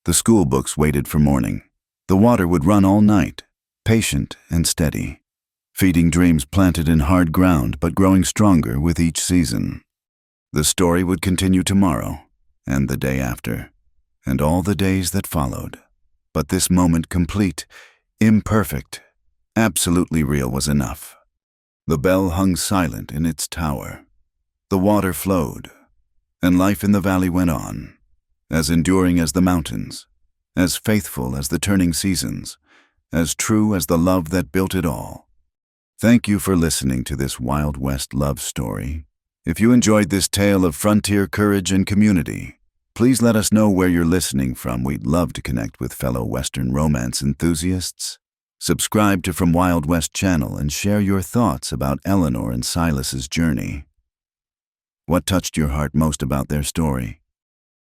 The school books waited for morning. The water would run all night, patient and steady, feeding dreams planted in hard ground but growing stronger with each season. The story would continue tomorrow, and the day after, and all the days that followed. But this moment, complete, imperfect, absolutely real, was enough. The bell hung silent in its tower. The water flowed, and life in the valley went on, as enduring as the mountains, as faithful as the turning seasons, as true as the love that built it all. Thank you for listening to this Wild West love story. If you enjoyed this tale of frontier courage and community, please let us know where you're listening from. We'd love to connect with fellow Western romance enthusiasts. Subscribe to From Wild West channel and share your thoughts about Eleanor and Silas's journey. What touched your heart most about their story?